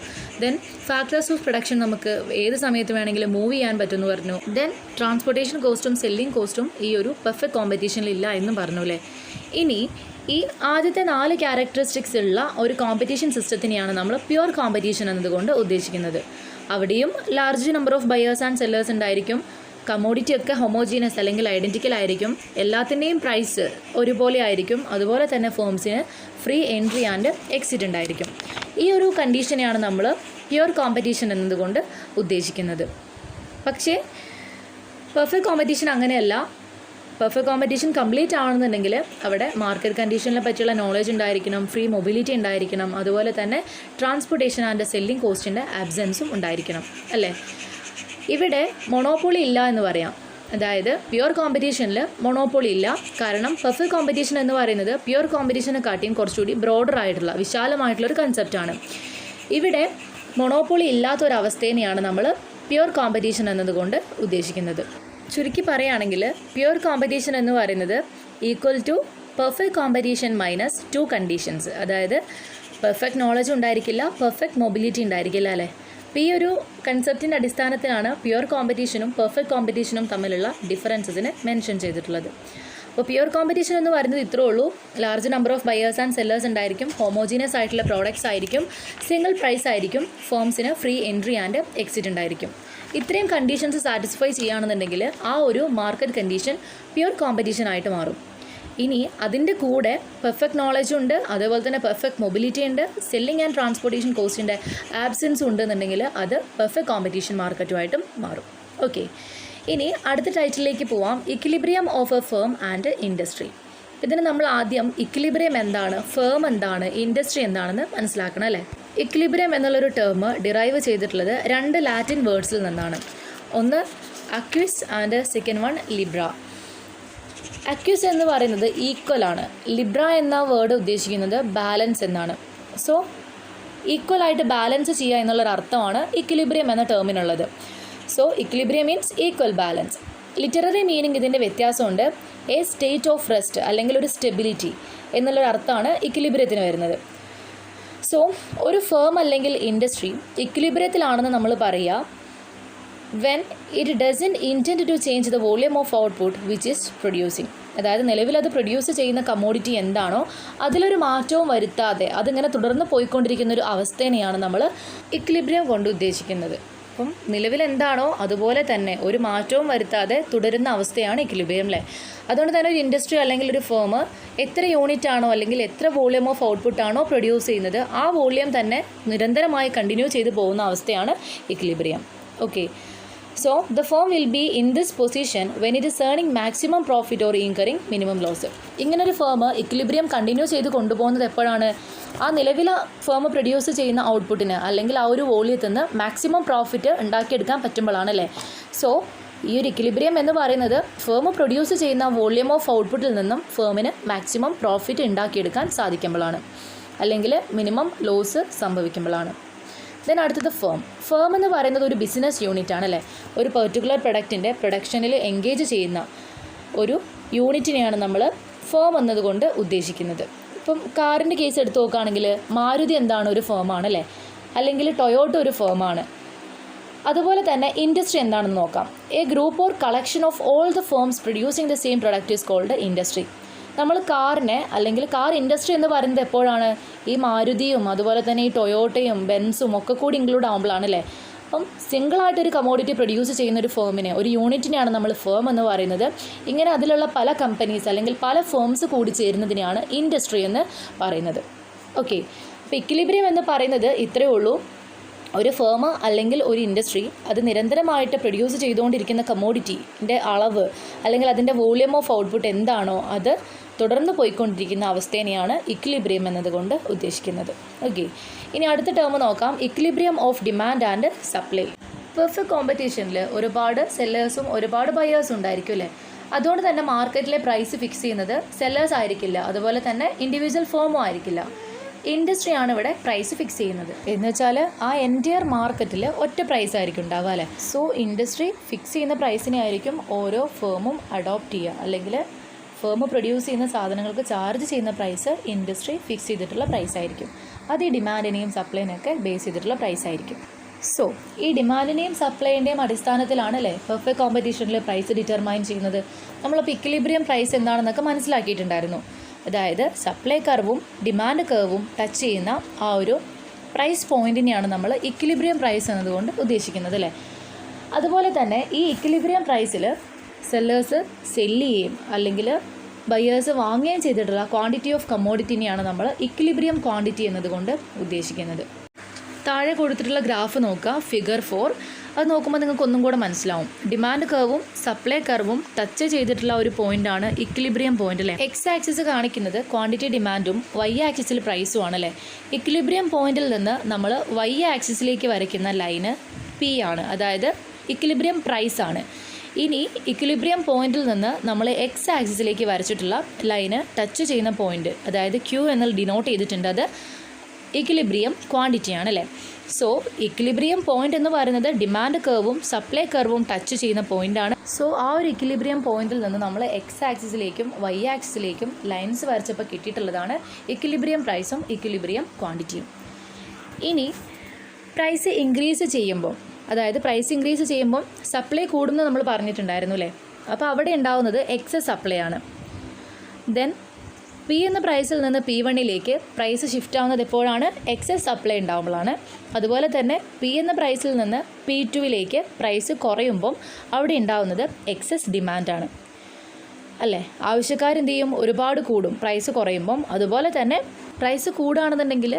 ദെൻ ഫാക്ടേഴ്സ് ഓഫ് പ്രൊഡക്ഷൻ നമുക്ക് ഏത് സമയത്ത് വേണമെങ്കിലും മൂവ് ചെയ്യാൻ പറ്റുമെന്ന് പറഞ്ഞു. ദെൻ ട്രാൻസ്പോർട്ടേഷൻ കോസ്റ്റും സെല്ലിംഗ് കോസ്റ്റും ഈ ഒരു പെർഫെക്റ്റ് കോമ്പറ്റീഷനിൽ ഇല്ല എന്നും പറഞ്ഞു അല്ലേ. ഇനി ഈ ആദ്യത്തെ 4 ക്യാരക്ടറിസ്റ്റിക്സ് ഉള്ള ഒരു കോമ്പറ്റീഷൻ സിസ്റ്റത്തിനെയാണ് നമ്മൾ പ്യുവർ കോമ്പറ്റീഷൻ എന്നതുകൊണ്ട് ഉദ്ദേശിക്കുന്നത്. അവിടെയും large number of buyers and sellers ഉണ്ടായിരിക്കും, കമ്മോഡിറ്റി ഒക്കെ ഹോമോജീനസ് അല്ലെങ്കിൽ ഐഡൻറ്റിക്കൽ ആയിരിക്കും, എല്ലാത്തിൻ്റെയും പ്രൈസ് ഒരുപോലെ ആയിരിക്കും, അതുപോലെ തന്നെ ഫേംസിന് ഫ്രീ എൻട്രി ആൻഡ് എക്സിറ്റ് ഉണ്ടായിരിക്കും. ഈ ഒരു കണ്ടീഷനെയാണ് നമ്മൾ പ്യുവർ കോമ്പറ്റീഷൻ എന്നതുകൊണ്ട് ഉദ്ദേശിക്കുന്നത്. പക്ഷേ പെർഫെക്റ്റ് കോമ്പറ്റീഷൻ അങ്ങനെയല്ല. പെർഫെക്റ്റ് കോമ്പറ്റീഷൻ കംപ്ലീറ്റ് ആവണമെന്നുണ്ടെങ്കിൽ അവിടെ മാർക്കറ്റ് കണ്ടീഷനെ പറ്റിയുള്ള നോളജ് ഉണ്ടായിരിക്കണം, ഫ്രീ മൊബിലിറ്റി ഉണ്ടായിരിക്കണം, അതുപോലെ തന്നെ ട്രാൻസ്പോർട്ടേഷൻ ആൻഡ് സെല്ലിംഗ് കോസ്റ്റിൻ്റെ ആബ്സെൻസും ഉണ്ടായിരിക്കണം അല്ലേ. ഇവിടെ മൊണോപ്പൊളി ഇല്ല എന്ന് പറയാം. അതായത് പ്യുവർ കോമ്പറ്റീഷനിൽ മൊണോപ്പൊളി ഇല്ല. കാരണം പെർഫെക്റ്റ് കോമ്പറ്റീഷൻ എന്ന് പറയുന്നത് പ്യുവർ കോമ്പറ്റീഷനെക്കാട്ടിയും കുറച്ചുകൂടി ബ്രോഡർ ആയിട്ടുള്ള വിശാലമായിട്ടുള്ളൊരു കൺസെപ്റ്റാണ്. ഇവിടെ മൊണോപ്പൊളി ഇല്ലാത്തൊരവസ്ഥേനെയാണ് നമ്മൾ പ്യുവർ കോമ്പറ്റീഷൻ എന്നതുകൊണ്ട് ഉദ്ദേശിക്കുന്നത്. ചുരുക്കി പറയുകയാണെങ്കിൽ പ്യുവർ കോമ്പറ്റീഷൻ എന്ന് പറയുന്നത് equal to perfect competition minus 2 conditions. അതായത് പെർഫെക്റ്റ് നോളജ് ഉണ്ടായിരിക്കില്ല, പെർഫെക്റ്റ് മൊബിലിറ്റി ഉണ്ടായിരിക്കില്ല അല്ലേ. അപ്പോൾ ഈ ഒരു കൺസെപ്റ്റിൻ്റെ അടിസ്ഥാനത്തിലാണ് പ്യുവർ കോമ്പറ്റീഷനും പെർഫെക്റ്റ് കോമ്പറ്റീഷനും തമ്മിലുള്ള ഡിഫറൻസസിനെ മെൻഷൻ ചെയ്തിട്ടുള്ളത്. അപ്പോൾ പ്യുവർ കോമ്പറ്റീഷൻ എന്ന് പറയുന്നത് ഇത്രേ ഉള്ളൂ. Large number of buyers and sellers ഉണ്ടായിരിക്കും, ഹോമോജീനിയസ് ആയിട്ടുള്ള പ്രോഡക്റ്റ്സ് ആയിരിക്കും, സിംഗിൾ പ്രൈസ് ആയിരിക്കും, ഫേംസിന് ഫ്രീ എൻട്രി ആൻഡ് എക്സിറ്റ് ഉണ്ടായിരിക്കും. ഇത്രയും കണ്ടീഷൻസ് സാറ്റിസ്ഫൈ ചെയ്യുകയാണെന്നുണ്ടെങ്കിൽ ആ ഒരു മാർക്കറ്റ് കണ്ടീഷൻ പ്യുവർ കോമ്പറ്റീഷൻ ആയിട്ട് മാറും. ഇനി അതിൻ്റെ കൂടെ പെർഫെക്റ്റ് നോളജ് ഉണ്ട്, അതേപോലെ തന്നെ പെർഫെക്റ്റ് മൊബിലിറ്റി ഉണ്ട്, സെല്ലിംഗ് ആൻഡ് ട്രാൻസ്പോർട്ടേഷൻ കോസ്റ്റിൻ്റെ ആബ്സെൻസ് ഉണ്ടെന്നുണ്ടെങ്കിൽ അത് പെർഫെക്റ്റ് കോമ്പറ്റീഷൻ മാർക്കറ്റുമായിട്ടും മാറും. ഓക്കെ, ഇനി അടുത്ത ടൈറ്റിലേക്ക് പോവാം, equilibrium of A firm and industry. ഇതിന് നമ്മൾ ആദ്യം ഇക്വിലിബ്രിയം എന്താണ്, ഫേം എന്താണ്, ഇൻഡസ്ട്രി എന്താണെന്ന് മനസ്സിലാക്കണം അല്ലേ. ഇക്വിലിബ്രിയം എന്നുള്ളൊരു ടേം ഡിറൈവ് ചെയ്തിട്ടുള്ളത് 2 ലാറ്റിൻ വേർഡ്സിൽ നിന്നാണ്. ഒന്ന് അക്വിസ് ആൻഡ് സെക്കൻഡ് വൺ ലിബ്ര. അക്വിസ് എന്ന് പറയുന്നത് ഈക്വൽ ആണ്, ലിബ്ര എന്ന വേർഡ് ഉദ്ദേശിക്കുന്നത് ബാലൻസ് എന്നാണ്. സോ ഈക്വലായിട്ട് ബാലൻസ് ചെയ്യുക എന്നുള്ളൊരു അർത്ഥമാണ് ഇക്വിലിബ്രിയം എന്ന ടേമിനുള്ളത്. So equilibrium means equal balance. Literary meaning ഇതിൻ്റെ വ്യത്യാസമുണ്ട്. എ സ്റ്റേറ്റ് ഓഫ് റെസ്റ്റ് അല്ലെങ്കിൽ ഒരു സ്റ്റെബിലിറ്റി എന്നുള്ളൊരു അർത്ഥമാണ് ഇക്വിലിബ്രിയത്തിന് വരുന്നത്. സോ ഒരു ഫേം അല്ലെങ്കിൽ ഇൻഡസ്ട്രി ഇക്വിലിബ്രിയത്തിലാണെന്ന് നമ്മൾ പറയുക when it doesn't intend to change the volume of output which is producing. അതായത് നിലവിൽ അത് പ്രൊഡ്യൂസ് ചെയ്യുന്ന കമ്മോഡിറ്റി എന്താണോ അതിലൊരു മാറ്റവും വരുത്താതെ അതിങ്ങനെ തുടർന്ന് പോയിക്കൊണ്ടിരിക്കുന്ന ഒരു അവസ്ഥേനെയാണ് നമ്മൾ ഇക്വിലിബ്രിയം കൊണ്ട് ഉദ്ദേശിക്കുന്നത്. അപ്പം നിലവിൽ എന്താണോ അതുപോലെ തന്നെ ഒരു മാറ്റവും വരുത്താതെ തുടരുന്ന അവസ്ഥയാണ് ഇക്വിലിബ്രിയം അല്ലേ. അതുകൊണ്ട് തന്നെ ഒരു ഇൻഡസ്ട്രി അല്ലെങ്കിൽ ഒരു ഫേം എത്ര യൂണിറ്റ് ആണോ അല്ലെങ്കിൽ എത്ര വോളിയം ഓഫ് ഔട്ട്പുട്ടാണോ പ്രൊഡ്യൂസ് ചെയ്യുന്നത് ആ വോളിയം തന്നെ നിരന്തരമായി കണ്ടിന്യൂ ചെയ്ത് പോകുന്ന അവസ്ഥയാണ് equilibrium. Okay, so the firm will be in this position when it is earning maximum profit or incurring minimum loss. ഇങ്ങനൊരു ഫേം ഇക്വിലിബ്രിയം കണ്ടിന്യൂ ചെയ്ത് കൊണ്ടുപോകുന്നത് എപ്പോഴാണ്? ആ നിലവിലെ ഫേം പ്രൊഡ്യൂസ് ചെയ്യുന്ന ഔട്ട്പുട്ടിന് അല്ലെങ്കിൽ ആ ഒരു വോളിയത്തിൽ നിന്ന് മാക്സിമം പ്രോഫിറ്റ് ഉണ്ടാക്കിയെടുക്കാൻ പറ്റുമ്പോഴാണ് അല്ലേ. സോ ഈ ഒരു ഇക്വിലിബ്രിയം എന്ന് പറയുന്നത് ഫേം പ്രൊഡ്യൂസ് ചെയ്യുന്ന വോളിയം ഓഫ് ഔട്ട്പുട്ടിൽ നിന്നും ഫേമിന് മാക്സിമം പ്രോഫിറ്റ് ഉണ്ടാക്കിയെടുക്കാൻ സാധിക്കുമ്പോഴാണ് അല്ലെങ്കിൽ മിനിമം ലോസ് സംഭവിക്കുമ്പോഴാണ്. ദെൻ അടുത്തത് ഫേം എന്ന് പറയുന്നത് ഒരു ബിസിനസ് യൂണിറ്റ് ആണല്ലേ. ഒരു പെർട്ടിക്കുലർ പ്രൊഡക്റ്റിൻ്റെ പ്രൊഡക്ഷനിൽ എൻഗേജ് ചെയ്യുന്ന ഒരു യൂണിറ്റിനെയാണ് നമ്മൾ ഫേം എന്നതുകൊണ്ട് ഉദ്ദേശിക്കുന്നത്. ഇപ്പം കാറിൻ്റെ കേസ് എടുത്ത് നോക്കുകയാണെങ്കിൽ മാരുതി എന്താണ് ഒരു ഫേമാണല്ലേ, അല്ലെങ്കിൽ ടൊയോട്ട ഒരു ഫേമാണ്. അതുപോലെ തന്നെ ഇൻഡസ്ട്രി എന്താണെന്ന് നോക്കാം. A group or collection of all the firms producing the same product is called industry. നമ്മൾ കാറിനെ അല്ലെങ്കിൽ കാർ ഇൻഡസ്ട്രി എന്ന് പറയുന്നത് എപ്പോഴാണ്? ഈ മാരുതിയും അതുപോലെ തന്നെ ഈ ടൊയോട്ടയും ബെൻസും ഒക്കെ കൂടി ഇൻക്ലൂഡ് ആകുമ്പോഴാണ് അല്ലേ. അപ്പം സിംഗിളായിട്ടൊരു കമോഡിറ്റി പ്രൊഡ്യൂസ് ചെയ്യുന്ന ഒരു ഫേമിനെ, ഒരു യൂണിറ്റിനെയാണ് നമ്മൾ ഫേം എന്ന് പറയുന്നത്. ഇങ്ങനെ അതിലുള്ള പല കമ്പനീസ് അല്ലെങ്കിൽ പല ഫേംസ് കൂടി ചേരുന്നതിനെയാണ് ഇൻഡസ്ട്രി എന്ന് പറയുന്നത്. ഓക്കെ, അപ്പോൾ ഇക്വിലിബ്രിയം എന്ന് പറയുന്നത് ഇത്രയേ ഉള്ളൂ. ഒരു ഫേം അല്ലെങ്കിൽ ഒരു ഇൻഡസ്ട്രി അത് നിരന്തരമായിട്ട് പ്രൊഡ്യൂസ് ചെയ്തുകൊണ്ടിരിക്കുന്ന കമോഡിറ്റിൻ്റെ അളവ് അല്ലെങ്കിൽ അതിൻ്റെ വോളിയം ഓഫ് ഔട്ട്പുട്ട് എന്താണോ അത് തുടർന്ന് പോയിക്കൊണ്ടിരിക്കുന്ന അവസ്ഥേനെയാണ് ഇക്വിലിബ്രിയം എന്നതുകൊണ്ട് ഉദ്ദേശിക്കുന്നത്. ഓക്കെ, ഇനി അടുത്ത ടേം നോക്കാം. Equilibrium of demand and supply. Perfect കോമ്പറ്റീഷനിൽ ഒരുപാട് സെല്ലേഴ്സും ഒരുപാട് ബയേഴ്സും ഉണ്ടായിരിക്കും അല്ലേ. അതുകൊണ്ട് തന്നെ മാർക്കറ്റിലെ പ്രൈസ് ഫിക്സ് ചെയ്യുന്നത് സെല്ലേഴ്സ് ആയിരിക്കില്ല, അതുപോലെ തന്നെ ഇൻഡിവിജ്വൽ ഫേമും ആയിരിക്കില്ല. ഇൻഡസ്ട്രിയാണ് ഇവിടെ പ്രൈസ് ഫിക്സ് ചെയ്യുന്നത്. എന്ന് വെച്ചാൽ ആ എൻറ്റയർ മാർക്കറ്റിൽ ഒറ്റ പ്രൈസ് ആയിരിക്കും ഉണ്ടാവുക അല്ലേ. സോ ഇൻഡസ്ട്രി ഫിക്സ് ചെയ്യുന്ന പ്രൈസിനെ ആയിരിക്കും ഓരോ ഫേമും അഡോപ്റ്റ് ചെയ്യുക, അല്ലെങ്കിൽ ഫേം പ്രൊഡ്യൂസ് ചെയ്യുന്ന സാധനങ്ങൾക്ക് ചാർജ് ചെയ്യുന്ന പ്രൈസ് ഇൻഡസ്ട്രി ഫിക്സ് ചെയ്തിട്ടുള്ള പ്രൈസ് ആയിരിക്കും. അത് ഈ ഡിമാൻഡിനെയും സപ്ലൈനെയൊക്കെ ബേസ് ചെയ്തിട്ടുള്ള പ്രൈസ് ആയിരിക്കും. സോ ഈ ഡിമാൻഡിനെയും സപ്ലൈൻ്റെയും അടിസ്ഥാനത്തിലാണ് അല്ലേ പെർഫെക്റ്റ് കോമ്പറ്റീഷനിൽ പ്രൈസ് ഡിറ്റർമൈൻ ചെയ്യുന്നത്. നമ്മളിപ്പോൾ ഇക്വിലിബ്രിയം പ്രൈസ് എന്താണെന്നൊക്കെ മനസ്സിലാക്കിയിട്ടുണ്ടായിരുന്നു. അതായത് സപ്ലൈ കർവും ഡിമാൻഡ് കർവും ടച്ച് ചെയ്യുന്ന ആ ഒരു പ്രൈസ് പോയിൻറ്റിനെയാണ് നമ്മൾ ഇക്വിലിബ്രിയം പ്രൈസ് എന്നതുകൊണ്ട് ഉദ്ദേശിക്കുന്നത് അല്ലേ. അതുപോലെ തന്നെ ഈ ഇക്വിലിബ്രിയം പ്രൈസിൽ സെല്ലേഴ്സ് സെല്ല് ചെയ്യുകയും അല്ലെങ്കിൽ ബയേഴ്സ് വാങ്ങുകയും ചെയ്തിട്ടുള്ള ക്വാണ്ടിറ്റി ഓഫ് കമ്മോഡിറ്റിനെയാണ് നമ്മൾ ഇക്വിലിബ്രിയം ക്വാണ്ടിറ്റി എന്നതുകൊണ്ട് ഉദ്ദേശിക്കുന്നത്. താഴെ കൊടുത്തിട്ടുള്ള ഗ്രാഫ് നോക്കുക, ഫിഗർ 4. അത് നോക്കുമ്പോൾ നിങ്ങൾക്ക് ഒന്നും കൂടെ മനസ്സിലാവും. ഡിമാൻഡ് കർവും സപ്ലൈ കർവും ടച്ച് ചെയ്തിട്ടുള്ള ഒരു പോയിൻ്റാണ് ഇക്വിലിബ്രിയം പോയിൻ്റ് അല്ലേ. എക്സ് ആക്സിസ് കാണിക്കുന്നത് ക്വാണ്ടിറ്റി ഡിമാൻഡും വൈ ആക്സിസിൽ പ്രൈസും ആണല്ലേ. ഇക്വിലിബ്രിയം പോയിന്റിൽ നിന്ന് നമ്മൾ വൈ ആക്സിസിലേക്ക് വരയ്ക്കുന്ന ലൈന് പി ആണ്, അതായത് ഇക്വിലിബ്രിയം പ്രൈസ് ആണ്. ഇനി ഇക്വിലിബ്രിയം പോയിന്റിൽ നിന്ന് നമ്മൾ എക്സ് ആക്സിസിലേക്ക് വരച്ചിട്ടുള്ള ലൈന് ടച്ച് ചെയ്യുന്ന പോയിന്റ്, അതായത് ക്യൂ എന്ന് ഡിനോട്ട് ചെയ്തിട്ടുണ്ട്, അത് ഇക്വിലിബ്രിയം ക്വാണ്ടിറ്റിയാണ് അല്ലേ. സോ ഇക്വിലിബ്രിയം പോയിന്റ് എന്ന് പറയുന്നത് ഡിമാൻഡ് കർവും സപ്ലൈ കർവും ടച്ച് ചെയ്യുന്ന പോയിൻ്റാണ്. സോ ആ ഒരു ഇക്വിലിബ്രിയം പോയിന്റിൽ നിന്ന് നമ്മൾ എക്സ് ആക്സിസിലേക്കും വൈ ആക്സിസിലേക്കും ലൈൻസ് വരച്ചപ്പോൾ കിട്ടിയിട്ടുള്ളതാണ് ഇക്വിലിബ്രിയം പ്രൈസും ഇക്വിലിബ്രിയം ക്വാണ്ടിറ്റിയും. ഇനി പ്രൈസ് ഇൻക്രീസ് ചെയ്യുമ്പോൾ, അതായത് പ്രൈസ് ഇൻക്രീസ് ചെയ്യുമ്പോൾ സപ്ലൈ കൂടുമെന്ന് നമ്മൾ പറഞ്ഞിട്ടുണ്ടായിരുന്നു അല്ലേ. അപ്പോൾ അവിടെ ഉണ്ടാവുന്നത് എക്സസ് സപ്ലൈ ആണ്. ദെൻ പി എന്ന പ്രൈസിൽ നിന്ന് P1ലേക്ക് പ്രൈസ് ഷിഫ്റ്റ് ആവുന്നത് എപ്പോഴാണ്? എക്സസ് സപ്ലൈ ഉണ്ടാകുമ്പോഴാണ്. അതുപോലെ തന്നെ പി എന്ന പ്രൈസിൽ നിന്ന് P2ലേക്ക് പ്രൈസ് കുറയുമ്പം അവിടെ ഉണ്ടാവുന്നത് എക്സസ് ഡിമാൻഡാണ് അല്ലേ. ആവശ്യക്കാരെന്ത് ചെയ്യും? ഒരുപാട് കൂടും പ്രൈസ് കുറയുമ്പം. അതുപോലെ തന്നെ പ്രൈസ് കൂടുകയാണെന്നുണ്ടെങ്കിൽ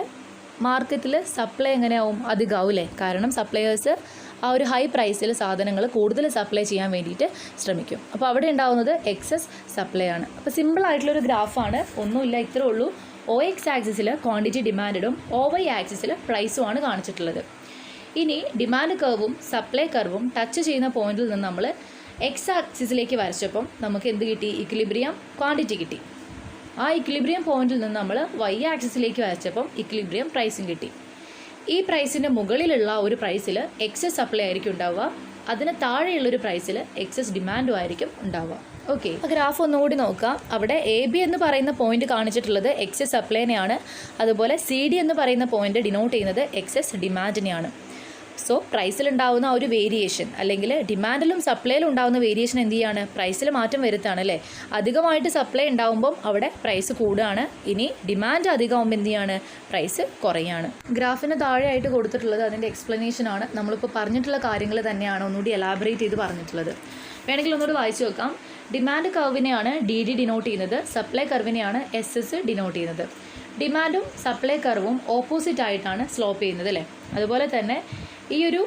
മാർക്കറ്റിൽ സപ്ലൈ എങ്ങനെയാവും? അധികമാവും അല്ലേ. കാരണം സപ്ലയേഴ്സ് ആ ഒരു ഹൈ പ്രൈസിൽ സാധനങ്ങൾ കൂടുതൽ സപ്ലൈ ചെയ്യാൻ വേണ്ടിയിട്ട് ശ്രമിക്കും. അപ്പോൾ അവിടെ ഉണ്ടാവുന്നത് എക്സസ് സപ്ലൈ ആണ്. അപ്പോൾ സിമ്പിളായിട്ടുള്ളൊരു ഗ്രാഫാണ്, ഒന്നുമില്ല, ഇത്രേ ഉള്ളൂ. ഒ എക്സ് ആക്സിസിൽ ക്വാണ്ടിറ്റി ഡിമാൻഡും ഒ വൈ ആക്സിസിൽ പ്രൈസുമാണ് കാണിച്ചിട്ടുള്ളത്. ഇനി ഡിമാൻഡ് കർവും സപ്ലൈ കർവും ടച്ച് ചെയ്യുന്ന പോയിന്റിൽ നിന്ന് നമ്മൾ എക്സ് ആക്സിസിലേക്ക് വരച്ചപ്പം നമുക്ക് എന്ത് കിട്ടി? ഇക്വിലിബ്രിയം ക്വാണ്ടിറ്റി കിട്ടി. ആ ഇക്വിലിബ്രിയം പോയിന്റിൽ നിന്ന് നമ്മൾ വൈ ആക്സിസിലേക്ക് വരച്ചപ്പം ഇക്വിലിബ്രിയം പ്രൈസും കിട്ടി. ഈ പ്രൈസിൻ്റെ മുകളിലുള്ള ഒരു പ്രൈസിൽ എക്സസ് സപ്ലൈ ആയിരിക്കും ഉണ്ടാവുക, അതിന് താഴെയുള്ളൊരു പ്രൈസിൽ എക്സസ് ഡിമാൻഡും ആയിരിക്കും ഉണ്ടാവുക. ഓക്കെ, ആ ഗ്രാഫ് ഒന്നുകൂടി നോക്കാം. അവിടെ AB എന്ന് പറയുന്ന പോയിന്റ് കാണിച്ചിട്ടുള്ളത് എക്സസ് സപ്ലൈനെയാണ്, അതുപോലെ CD എന്ന് പറയുന്ന പോയിന്റ് ഡിനോട്ട് ചെയ്യുന്നത് എക്സസ് ഡിമാൻഡിനെയാണ്. സോ പ്രൈസിലുണ്ടാവുന്ന ഒരു വേരിയേഷൻ അല്ലെങ്കിൽ ഡിമാൻഡിലും സപ്ലൈയിലും ഉണ്ടാകുന്ന വേരിയേഷൻ എന്ത് ചെയ്യാണ്? പ്രൈസിൽ മാറ്റം വരുത്താണ് അല്ലേ. അധികമായിട്ട് സപ്ലൈ ഉണ്ടാകുമ്പം അവിടെ പ്രൈസ് കൂടുകയാണ്, ഇനി ഡിമാൻഡ് അധികമാകുമ്പോൾ എന്ത് ചെയ്യാണ്? പ്രൈസ് കുറയാണ്. ഗ്രാഫിന് താഴെയായിട്ട് കൊടുത്തിട്ടുള്ളത് അതിൻ്റെ എക്സ്പ്ലനേഷൻ ആണ്. നമ്മളിപ്പോൾ പറഞ്ഞിട്ടുള്ള കാര്യങ്ങൾ തന്നെയാണ് ഒന്നുകൂടി എലാബറേറ്റ് ചെയ്ത് പറഞ്ഞിട്ടുള്ളത്. വേണമെങ്കിൽ ഒന്നുകൂടി വായിച്ചു നോക്കാം. ഡിമാൻഡ് കർവിനെയാണ് DD ഡിനോട്ട് ചെയ്യുന്നത്, സപ്ലൈ കർവിനെയാണ് SS ഡിനോട്ട് ചെയ്യുന്നത്. ഡിമാൻഡും സപ്ലൈ കർവും ഓപ്പോസിറ്റ് ആയിട്ടാണ് സ്ലോപ്പ് ചെയ്യുന്നത് അല്ലേ. അതുപോലെ തന്നെ ഈ ഒരു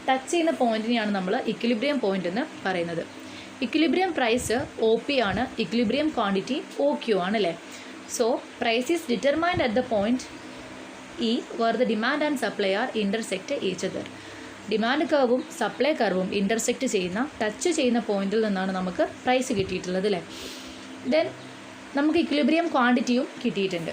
ടച്ച് ചെയ്യുന്ന പോയിന്റിനെയാണ് നമ്മൾ ഇക്വിലിബ്രിയം പോയിന്റ് എന്ന് പറയുന്നത്. ഇക്വിലിബ്രിയം പ്രൈസ് OP ആണ്, ഇക്വിലിബ്രിയം ക്വാണ്ടിറ്റി OQ ആണ് അല്ലേ. So price is determined at the point E where the demand and supply are intersect each other. Demand കർവും സപ്ലൈ കർവും ഇൻ്റർസെക്റ്റ് ചെയ്യുന്ന ടച്ച് ചെയ്യുന്ന പോയിന്റിൽ നിന്നാണ് നമുക്ക് പ്രൈസ് കിട്ടിയിട്ടുള്ളത് അല്ലേ. ദെൻ നമുക്ക് ഇക്വിലിബ്രിയം ക്വാണ്ടിറ്റിയും കിട്ടിയിട്ടുണ്ട്.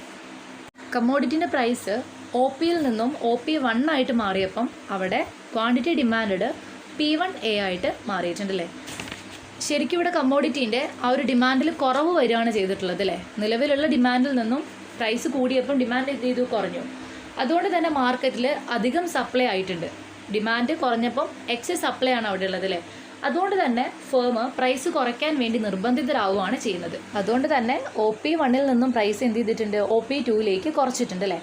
കമ്മോഡിറ്റിൻ്റെ പ്രൈസ് OPയിൽ നിന്നും OP1 ആയിട്ട് മാറിയപ്പം അവിടെ ക്വാണ്ടിറ്റി ഡിമാൻഡ് P1A ആയിട്ട് മാറിയിട്ടുണ്ടല്ലേ. ശരിക്കും ഇവിടെ കമ്മോഡിറ്റീൻ്റെ ആ ഒരു ഡിമാൻഡിൽ കുറവ് വരികയാണ് ചെയ്തിട്ടുള്ളത് അല്ലേ. നിലവിലുള്ള ഡിമാൻഡിൽ നിന്നും പ്രൈസ് കൂടിയപ്പം ഡിമാൻഡ് എന്ത് ചെയ്തു? കുറഞ്ഞു. അതുകൊണ്ട് തന്നെ മാർക്കറ്റിൽ അധികം സപ്ലൈ ആയിട്ടുണ്ട്. ഡിമാൻഡ് കുറഞ്ഞപ്പം എക്സസ് സപ്ലൈ ആണ് അവിടെ ഉള്ളത് അല്ലേ. അതുകൊണ്ട് തന്നെ ഫേം പ്രൈസ് കുറയ്ക്കാൻ വേണ്ടി നിർബന്ധിതരാവുകയാണ് ചെയ്യുന്നത്. അതുകൊണ്ട് തന്നെ OP1ൽ നിന്നും പ്രൈസ് എന്ത് ചെയ്തിട്ടുണ്ട്? OP2ലേക്ക് കുറച്ചിട്ടുണ്ട് അല്ലേ.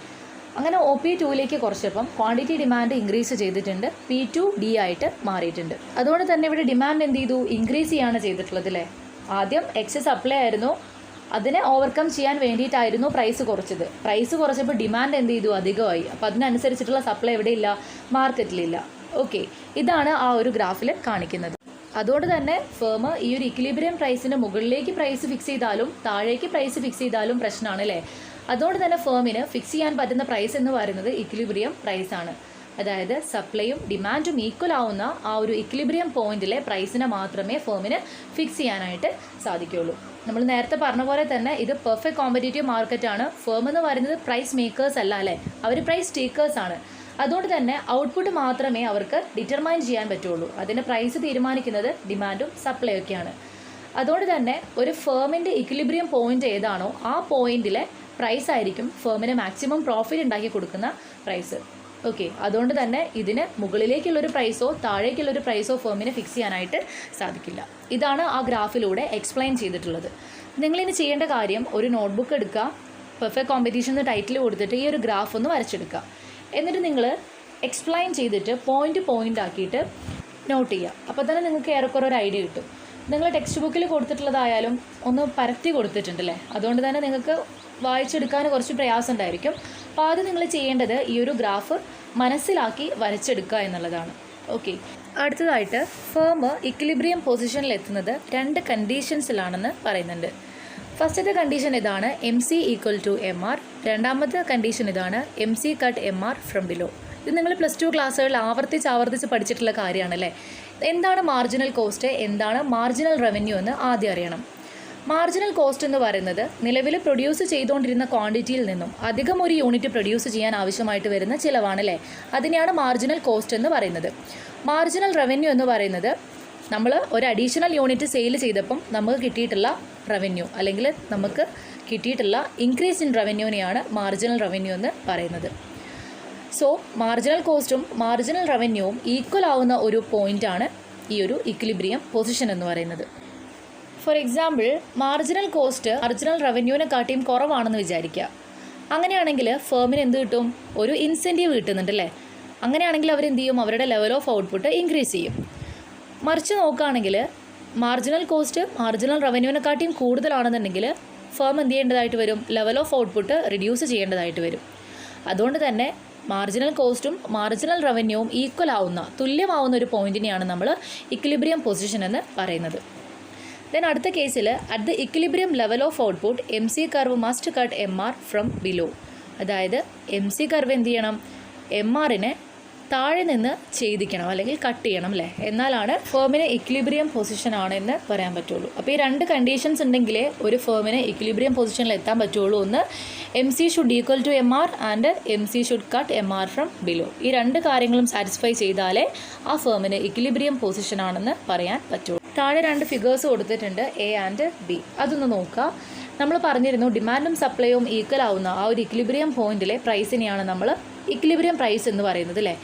അങ്ങനെ OP2ലേക്ക് കുറച്ചപ്പം ക്വാണ്ടിറ്റി ഡിമാൻഡ് ഇൻക്രീസ് ചെയ്തിട്ടുണ്ട്, P2D ആയിട്ട് മാറിയിട്ടുണ്ട്. അതുകൊണ്ട് തന്നെ ഇവിടെ ഡിമാൻഡ് എന്ത് ചെയ്തു? ഇൻക്രീസ് ചെയ്യാണ് ചെയ്തിട്ടുള്ളത് അല്ലേ. ആദ്യം എക്സസ് സപ്ലൈ ആയിരുന്നു, അതിനെ ഓവർകം ചെയ്യാൻ വേണ്ടിയിട്ടായിരുന്നു പ്രൈസ് കുറച്ചത്. പ്രൈസ് കുറച്ചപ്പോൾ ഡിമാൻഡ് എന്ത് ചെയ്തു? അധികമായി. അപ്പോൾ അതിനനുസരിച്ചിട്ടുള്ള സപ്ലൈ എവിടെയില്ല? മാർക്കറ്റിലില്ല. ഓക്കെ, ഇതാണ് ആ ഒരു ഗ്രാഫിൽ കാണിക്കുന്നത്. അതുകൊണ്ട് തന്നെ ഫേം ഈ ഒരു ഇക്വിലിബ്രിയം പ്രൈസിന് മുകളിലേക്ക് പ്രൈസ് ഫിക്സ് ചെയ്താലും താഴേക്ക് പ്രൈസ് ഫിക്സ് ചെയ്താലും പ്രശ്നമാണ് അല്ലേ. അതുകൊണ്ട് തന്നെ ഫേമിന് ഫിക്സ് ചെയ്യാൻ പറ്റുന്ന പ്രൈസ് എന്ന് പറയുന്നത് ഇക്വിലിബ്രിയം പ്രൈസാണ്. അതായത് സപ്ലൈയും ഡിമാൻഡും ഈക്വൽ ആവുന്ന ആ ഒരു ഇക്വിലിബ്രിയം പോയിന്റിലെ പ്രൈസിനെ മാത്രമേ ഫേമിന് ഫിക്സ് ചെയ്യാനായിട്ട് സാധിക്കുകയുള്ളൂ. നമ്മൾ നേരത്തെ പറഞ്ഞ പോലെ തന്നെ ഇത് പെർഫെക്റ്റ് കോമ്പറ്റേറ്റീവ് മാർക്കറ്റാണ്. ഫേം എന്ന് പറയുന്നത് പ്രൈസ് മേക്കേഴ്സ് അല്ല അല്ലേ, അവർ പ്രൈസ് ടേക്കേഴ്സ് ആണ്. അതുകൊണ്ട് തന്നെ ഔട്ട്പുട്ട് മാത്രമേ അവർക്ക് ഡിറ്റർമൈൻ ചെയ്യാൻ പറ്റുള്ളൂ. അതിൻ്റെ പ്രൈസ് തീരുമാനിക്കുന്നത് ഡിമാൻഡും സപ്ലൈ ഒക്കെയാണ്. അതുകൊണ്ട് തന്നെ ഒരു ഫേമിൻ്റെ ഇക്വിലിബ്രിയം പോയിന്റ് ഏതാണോ ആ പോയിന്റിലെ പ്രൈസ് ആയിരിക്കും ഫേമിന് മാക്സിമം പ്രോഫിറ്റ് ഉണ്ടാക്കി കൊടുക്കുന്ന പ്രൈസ്. ഓക്കെ, അതുകൊണ്ട് തന്നെ ഇതിന് മുകളിലേക്കുള്ളൊരു പ്രൈസോ താഴേക്കുള്ളൊരു പ്രൈസോ ഫേമിന് ഫിക്സ് ചെയ്യാനായിട്ട് സാധിക്കില്ല. ഇതാണ് ആ ഗ്രാഫിലൂടെ എക്സ്പ്ലെയിൻ ചെയ്തിട്ടുള്ളത്. നിങ്ങളിനി ചെയ്യേണ്ട കാര്യം ഒരു നോട്ട്ബുക്ക് എടുക്കുക, പെർഫെക്റ്റ് കോമ്പറ്റീഷൻ എന്ന് ടൈറ്റിൽ കൊടുത്തിട്ട് ഈ ഒരു ഗ്രാഫ് ഒന്ന് വരച്ചെടുക്കുക. എന്നിട്ട് നിങ്ങൾ എക്സ്പ്ലെയിൻ ചെയ്തിട്ട് പോയിന്റ് ആക്കിയിട്ട് നോട്ട് ചെയ്യുക. അപ്പോൾ തന്നെ നിങ്ങൾക്ക് ഏറെക്കുറെ ഒരു ഐഡിയ കിട്ടും. നിങ്ങൾ ടെക്സ്റ്റ് ബുക്കിൽ കൊടുത്തിട്ടുള്ളതായാലും ഒന്ന് പരത്തി കൊടുത്തിട്ടുണ്ടല്ലേ, അതുകൊണ്ട് തന്നെ നിങ്ങൾക്ക് വായിച്ചെടുക്കാൻ കുറച്ച് പ്രയാസം ഉണ്ടായിരിക്കും. അപ്പോൾ ആദ്യം നിങ്ങൾ ചെയ്യേണ്ടത് ഈ ഒരു ഗ്രാഫ് മനസ്സിലാക്കി വരച്ചെടുക്കുക എന്നുള്ളതാണ്. ഓക്കെ, അടുത്തതായിട്ട് ഫേം ഇക്വിലിബ്രിയം പൊസിഷനിൽ എത്തുന്നത് 2 കണ്ടീഷൻസിലാണെന്ന് പറയുന്നുണ്ട്. ഫസ്റ്റത്തെ കണ്ടീഷൻ ഇതാണ്, MC = MR. രണ്ടാമത്തെ കണ്ടീഷൻ ഇതാണ്, MC cut MR from below. ഇത് നിങ്ങൾ +2 ക്ലാസ്സുകളിൽ ആവർത്തിച്ച് പഠിച്ചിട്ടുള്ള കാര്യമാണല്ലേ. എന്താണ് മാർജിനൽ കോസ്റ്റ്, എന്താണ് മാർജിനൽ റവന്യൂ എന്ന് ആദ്യം അറിയണം. മാർജിനൽ കോസ്റ്റ് എന്ന് പറയുന്നത് നിലവിൽ പ്രൊഡ്യൂസ് ചെയ്തുകൊണ്ടിരുന്ന ക്വാണ്ടിറ്റിയിൽ നിന്നും അധികം ഒരു യൂണിറ്റ് പ്രൊഡ്യൂസ് ചെയ്യാൻ ആവശ്യമായിട്ട് വരുന്ന ചിലവാണല്ലേ, അതിനെയാണ് മാർജിനൽ കോസ്റ്റ് എന്ന് പറയുന്നത്. മാർജിനൽ റവന്യൂ എന്ന് പറയുന്നത് നമ്മൾ ഒരു അഡീഷണൽ യൂണിറ്റ് സെയിൽ ചെയ്തപ്പം നമുക്ക് കിട്ടിയിട്ടുള്ള റവന്യൂ അല്ലെങ്കിൽ നമുക്ക് കിട്ടിയിട്ടുള്ള ഇൻക്രീസ് ഇൻ റവന്യൂവിനെയാണ് മാർജിനൽ റവന്യൂ എന്ന് പറയുന്നത്. സോ മാർജിനൽ കോസ്റ്റും മാർജിനൽ റവന്യൂവും ഈക്വൽ ആവുന്ന ഒരു പോയിൻ്റാണ് ഈ ഒരു ഇക്വിലിബ്രിയം പൊസിഷൻ എന്ന് പറയുന്നത്. For example, marginal cost marginal റവന്യൂവിനെക്കാട്ടിയും കുറവാണെന്ന് വിചാരിക്കുക. അങ്ങനെയാണെങ്കിൽ ഫേമിന് എന്ത് കിട്ടും? ഒരു ഇൻസെൻറ്റീവ് കിട്ടുന്നുണ്ടല്ലേ. അങ്ങനെയാണെങ്കിൽ അവരെന്ത് ചെയ്യും? അവരുടെ ലെവൽ ഓഫ് ഔട്ട്പുട്ട് ഇൻക്രീസ് ചെയ്യും. മറിച്ച് നോക്കുകയാണെങ്കിൽ മാർജിനൽ കോസ്റ്റ് മാർജിനൽ റവന്യൂവിനെക്കാട്ടിയും കൂടുതലാണെന്നുണ്ടെങ്കിൽ ഫേം എന്ത് ചെയ്യേണ്ടതായിട്ട് വരും? ലെവൽ ഓഫ് ഔട്ട്പുട്ട് റിഡ്യൂസ് ചെയ്യേണ്ടതായിട്ട് വരും. അതുകൊണ്ട് തന്നെ മാർജിനൽ കോസ്റ്റും മാർജിനൽ റവന്യൂവും ഈക്വൽ ആവുന്ന തുല്യമാവുന്ന ഒരു പോയിന്റിനെയാണ് നമ്മൾ ഇക്വിലിബ്രിയം പൊസിഷൻ എന്ന് പറയുന്നത്. ദെൻ അടുത്ത കേസിൽ at the equilibrium level of output MC curve must cut MR from below. അതായത് MC കർവ് എന്ത് ചെയ്യണം? MRനെ താഴെ നിന്ന് ഛേദിക്കണം അല്ലെങ്കിൽ കട്ട് ചെയ്യണം അല്ലേ, എന്നാലാണ് ഫേമിന് ഇക്വിലിബ്രിയം പൊസിഷൻ ആണെന്ന് പറയാൻ പറ്റുള്ളൂ. അപ്പോൾ ഈ രണ്ട് കണ്ടീഷൻസ് ഉണ്ടെങ്കിലേ ഒരു ഫേമിന് ഇക്വിലിബ്രിയം പൊസിഷനിൽ എത്താൻ പറ്റുള്ളൂ. ഒന്ന് MC should equal to MR and MC should cut MR from below. ഈ രണ്ട് കാര്യങ്ങളും സാറ്റിസ്ഫൈ ചെയ്താലേ ആ ഫേമിന് ഇക്വിലിബ്രിയം പൊസിഷൻ ആണെന്ന് പറയാൻ പറ്റുള്ളൂ. താഴെ രണ്ട് ഫിഗേഴ്സ് കൊടുത്തിട്ടുണ്ട്, A ആൻഡ് B. അതൊന്ന് നോക്കുക. നമ്മൾ പറഞ്ഞിരുന്നു ഡിമാൻഡും സപ്ലൈയും ഈക്വൽ ആവുന്ന ആ ഒരു ഇക്വിലിബ്രിയം പോയിന്റിലെ പ്രൈസിനെയാണ് നമ്മൾ ഇക്വിലിബ്രിയം പ്രൈസ് എന്ന് പറയുന്നത് അല്ലേ.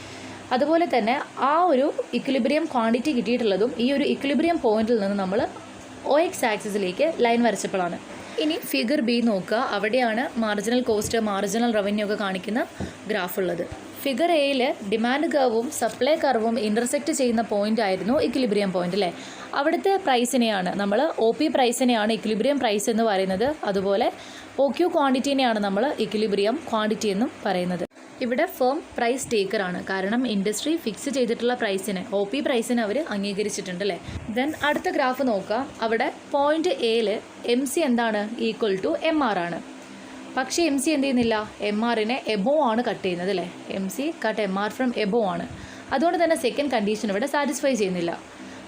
അതുപോലെ തന്നെ ആ ഒരു ഇക്വിലിബ്രിയം ക്വാണ്ടിറ്റി കിട്ടിയിട്ടുള്ളതും ഈ ഒരു ഇക്വിലിബ്രിയം പോയിന്റിൽ നിന്ന് നമ്മൾ OX ആക്സിസിലേക്ക് ലൈൻ വരച്ചപ്പോഴാണ്. ഇനി ഫിഗർ B നോക്കുക. അവിടെയാണ് മാർജിനൽ കോസ്റ്റ്, മാർജിനൽ റവന്യൂ ഒക്കെ കാണിക്കുന്ന ഗ്രാഫ് ഉള്ളത്. ഫിഗർ എയിൽ ഡിമാൻഡ് കർവും സപ്ലൈ കർവും ഇൻ്റർസെക്റ്റ് ചെയ്യുന്ന പോയിന്റ് ആയിരുന്നു ഇക്വിലിബ്രിയം പോയിന്റ് അല്ലേ. അവിടുത്തെ പ്രൈസിനെയാണ് നമ്മൾ OP പ്രൈസിനെയാണ് ഇക്വിലിബ്രിയം പ്രൈസ് എന്ന് പറയുന്നത്. അതുപോലെ OQ ക്വാണ്ടിറ്റീനെയാണ് നമ്മൾ ഇക്വിലിബ്രിയം ക്വാണ്ടിറ്റി എന്നും പറയുന്നത്. ഇവിടെ ഫേം പ്രൈസ് ടേക്കറാണ്, കാരണം ഇൻഡസ്ട്രി ഫിക്സ് ചെയ്തിട്ടുള്ള പ്രൈസിന് OP പ്രൈസിന് അവർ അംഗീകരിച്ചിട്ടുണ്ട് അല്ലേ. ദെൻ അടുത്ത ഗ്രാഫ് നോക്കാം. അവിടെ പോയിന്റ് എയിൽ MC എന്താണ് ഈക്വൽ ടു MR ആണ്. പക്ഷേ MC എന്ത് ചെയ്യുന്നില്ല, MRനെ എബോ ആണ് കട്ട് ചെയ്യുന്നത് അല്ലേ. MC cut MR from above ആണ്. അതുകൊണ്ട് തന്നെ സെക്കൻഡ് കണ്ടീഷൻ ഇവിടെ സാറ്റിസ്ഫൈ ചെയ്യുന്നില്ല.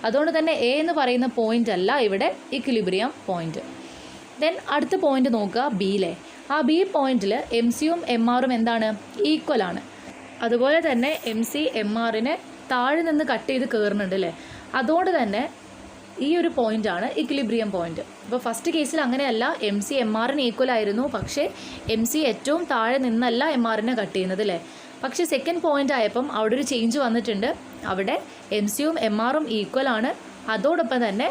അതുകൊണ്ട് തന്നെ A എന്ന് പറയുന്ന പോയിന്റ് അല്ല ഇവിടെ ഇക്വിലിബ്രിയം പോയിന്റ്. ദെൻ അടുത്ത പോയിന്റ് നോക്കുക, ബിയിലെ. ആ B പോയിന്റിൽ MCയും MRും എന്താണ്, ഈക്വൽ ആണ്. അതുപോലെ തന്നെ MC MRനെ താഴെ നിന്ന് കട്ട് ചെയ്ത് കയറുന്നുണ്ട് അല്ലേ. അതുകൊണ്ട് തന്നെ ഈ ഒരു പോയിൻ്റാണ് ഇക്വിലിബ്രിയം പോയിന്റ്. ഇപ്പോൾ ഫസ്റ്റ് കേസിൽ അങ്ങനെയല്ല, MC MRന് ഈക്വൽ ആയിരുന്നു, പക്ഷേ MC ഏറ്റവും താഴെ നിന്നല്ല MRനെ കട്ട് ചെയ്യുന്നത് അല്ലേ. പക്ഷേ സെക്കൻഡ് പോയിന്റ് ആയപ്പം അവിടെ ഒരു ചേഞ്ച് വന്നിട്ടുണ്ട്. അവിടെ MCയും MRും ഈക്വൽ ആണ്. അതോടൊപ്പം തന്നെ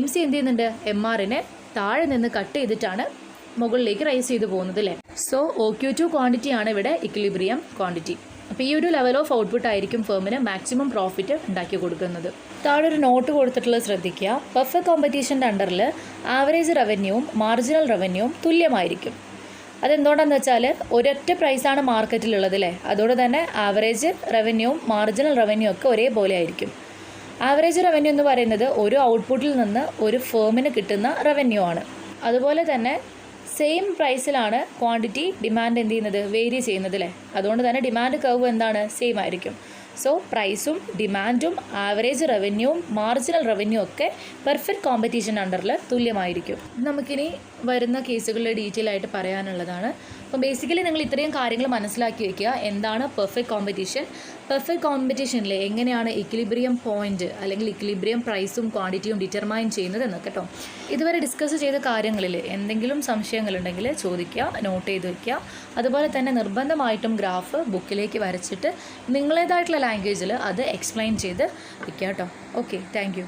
MC എന്ത് ചെയ്യുന്നുണ്ട്, MRനെ താഴെ നിന്ന് കട്ട് ചെയ്തിട്ടാണ് മുകളിലേക്ക് റൈസ് ചെയ്ത് പോകുന്നത് അല്ലേ. സോ OQ2 ക്വാണ്ടിറ്റിയാണ് ഇവിടെ ഇക്വിലിബ്രിയം ക്വാണ്ടിറ്റി. അപ്പോൾ ഈ ഒരു ലെവൽ ഓഫ് ഔട്ട്പുട്ട് ആയിരിക്കും ഫേമിന് മാക്സിമം പ്രോഫിറ്റ് ഉണ്ടാക്കി കൊടുക്കുന്നത്. താഴെ ഒരു നോട്ട് കൊടുത്തിട്ടുള്ളത് ശ്രദ്ധിക്കുക. പെർഫെക്റ്റ് കോമ്പറ്റീഷൻ്റെ അണ്ടറിൽ ആവറേജ് റവന്യൂവും മാർജിനൽ റവന്യൂവും തുല്യമായിരിക്കും. അതെന്തുകൊണ്ടാണെന്ന് വെച്ചാൽ ഒരൊറ്റ പ്രൈസാണ് മാർക്കറ്റിലുള്ളത് അല്ലേ. അതുകൊണ്ട് തന്നെ ആവറേജ് റവന്യൂവും മാർജിനൽ റവന്യൂ ഒക്കെ ഒരേപോലെ ആയിരിക്കും. ആവറേജ് റവന്യൂ എന്ന് പറയുന്നത് ഒരു ഔട്ട്പുട്ടിൽ നിന്ന് ഒരു ഫേമിന് കിട്ടുന്ന റവന്യൂ ആണ്. അതുപോലെ തന്നെ സെയിം പ്രൈസിലാണ് ക്വാണ്ടിറ്റി ഡിമാൻഡ് എന്ത് ചെയ്യുന്നത്, വേരി ചെയ്യുന്നത് അല്ലേ. അതുകൊണ്ട് തന്നെ ഡിമാൻഡ് കർവ് എന്താണ്, സെയിം ആയിരിക്കും. സോ പ്രൈസും ഡിമാൻഡും ആവറേജ് റവന്യൂവും മാർജിനൽ റവന്യൂ ഒക്കെ പെർഫെക്റ്റ് കോമ്പറ്റീഷൻ അണ്ടറിൽ തുല്യമായിരിക്കും. നമുക്കിനി വരുന്ന കേസുകളിൽ ഡീറ്റെയിൽ ആയിട്ട് പറയാനുള്ളതാണ്. അപ്പോൾ ബേസിക്കലി നിങ്ങൾ ഇത്രയും കാര്യങ്ങൾ മനസ്സിലാക്കി വയ്ക്കുക. എന്താണ് പെർഫെക്റ്റ് കോമ്പറ്റീഷൻ, പെർഫെക്റ്റ് കോമ്പറ്റീഷനിൽ എങ്ങനെയാണ് ഇക്വിലിബ്രിയം പോയിന്റ് അല്ലെങ്കിൽ ഇക്വിലിബ്രിയം പ്രൈസും ക്വാണ്ടിറ്റിയും ഡിറ്റർമൈൻ ചെയ്യുന്നത് എന്നൊക്കെ കേട്ടോ. ഇതുവരെ ഡിസ്കസ് ചെയ്ത കാര്യങ്ങളിൽ എന്തെങ്കിലും സംശയങ്ങളുണ്ടെങ്കിൽ ചോദിക്കുക, നോട്ട് ചെയ്ത് വയ്ക്കുക. അതുപോലെ തന്നെ നിർബന്ധമായിട്ടും ഗ്രാഫ് ബുക്കിലേക്ക് വരച്ചിട്ട് നിങ്ങളേതായിട്ടുള്ള ലാംഗ്വേജിൽ അത് എക്സ്പ്ലെയിൻ ചെയ്ത് വയ്ക്കുക കേട്ടോ. Okay, thank you.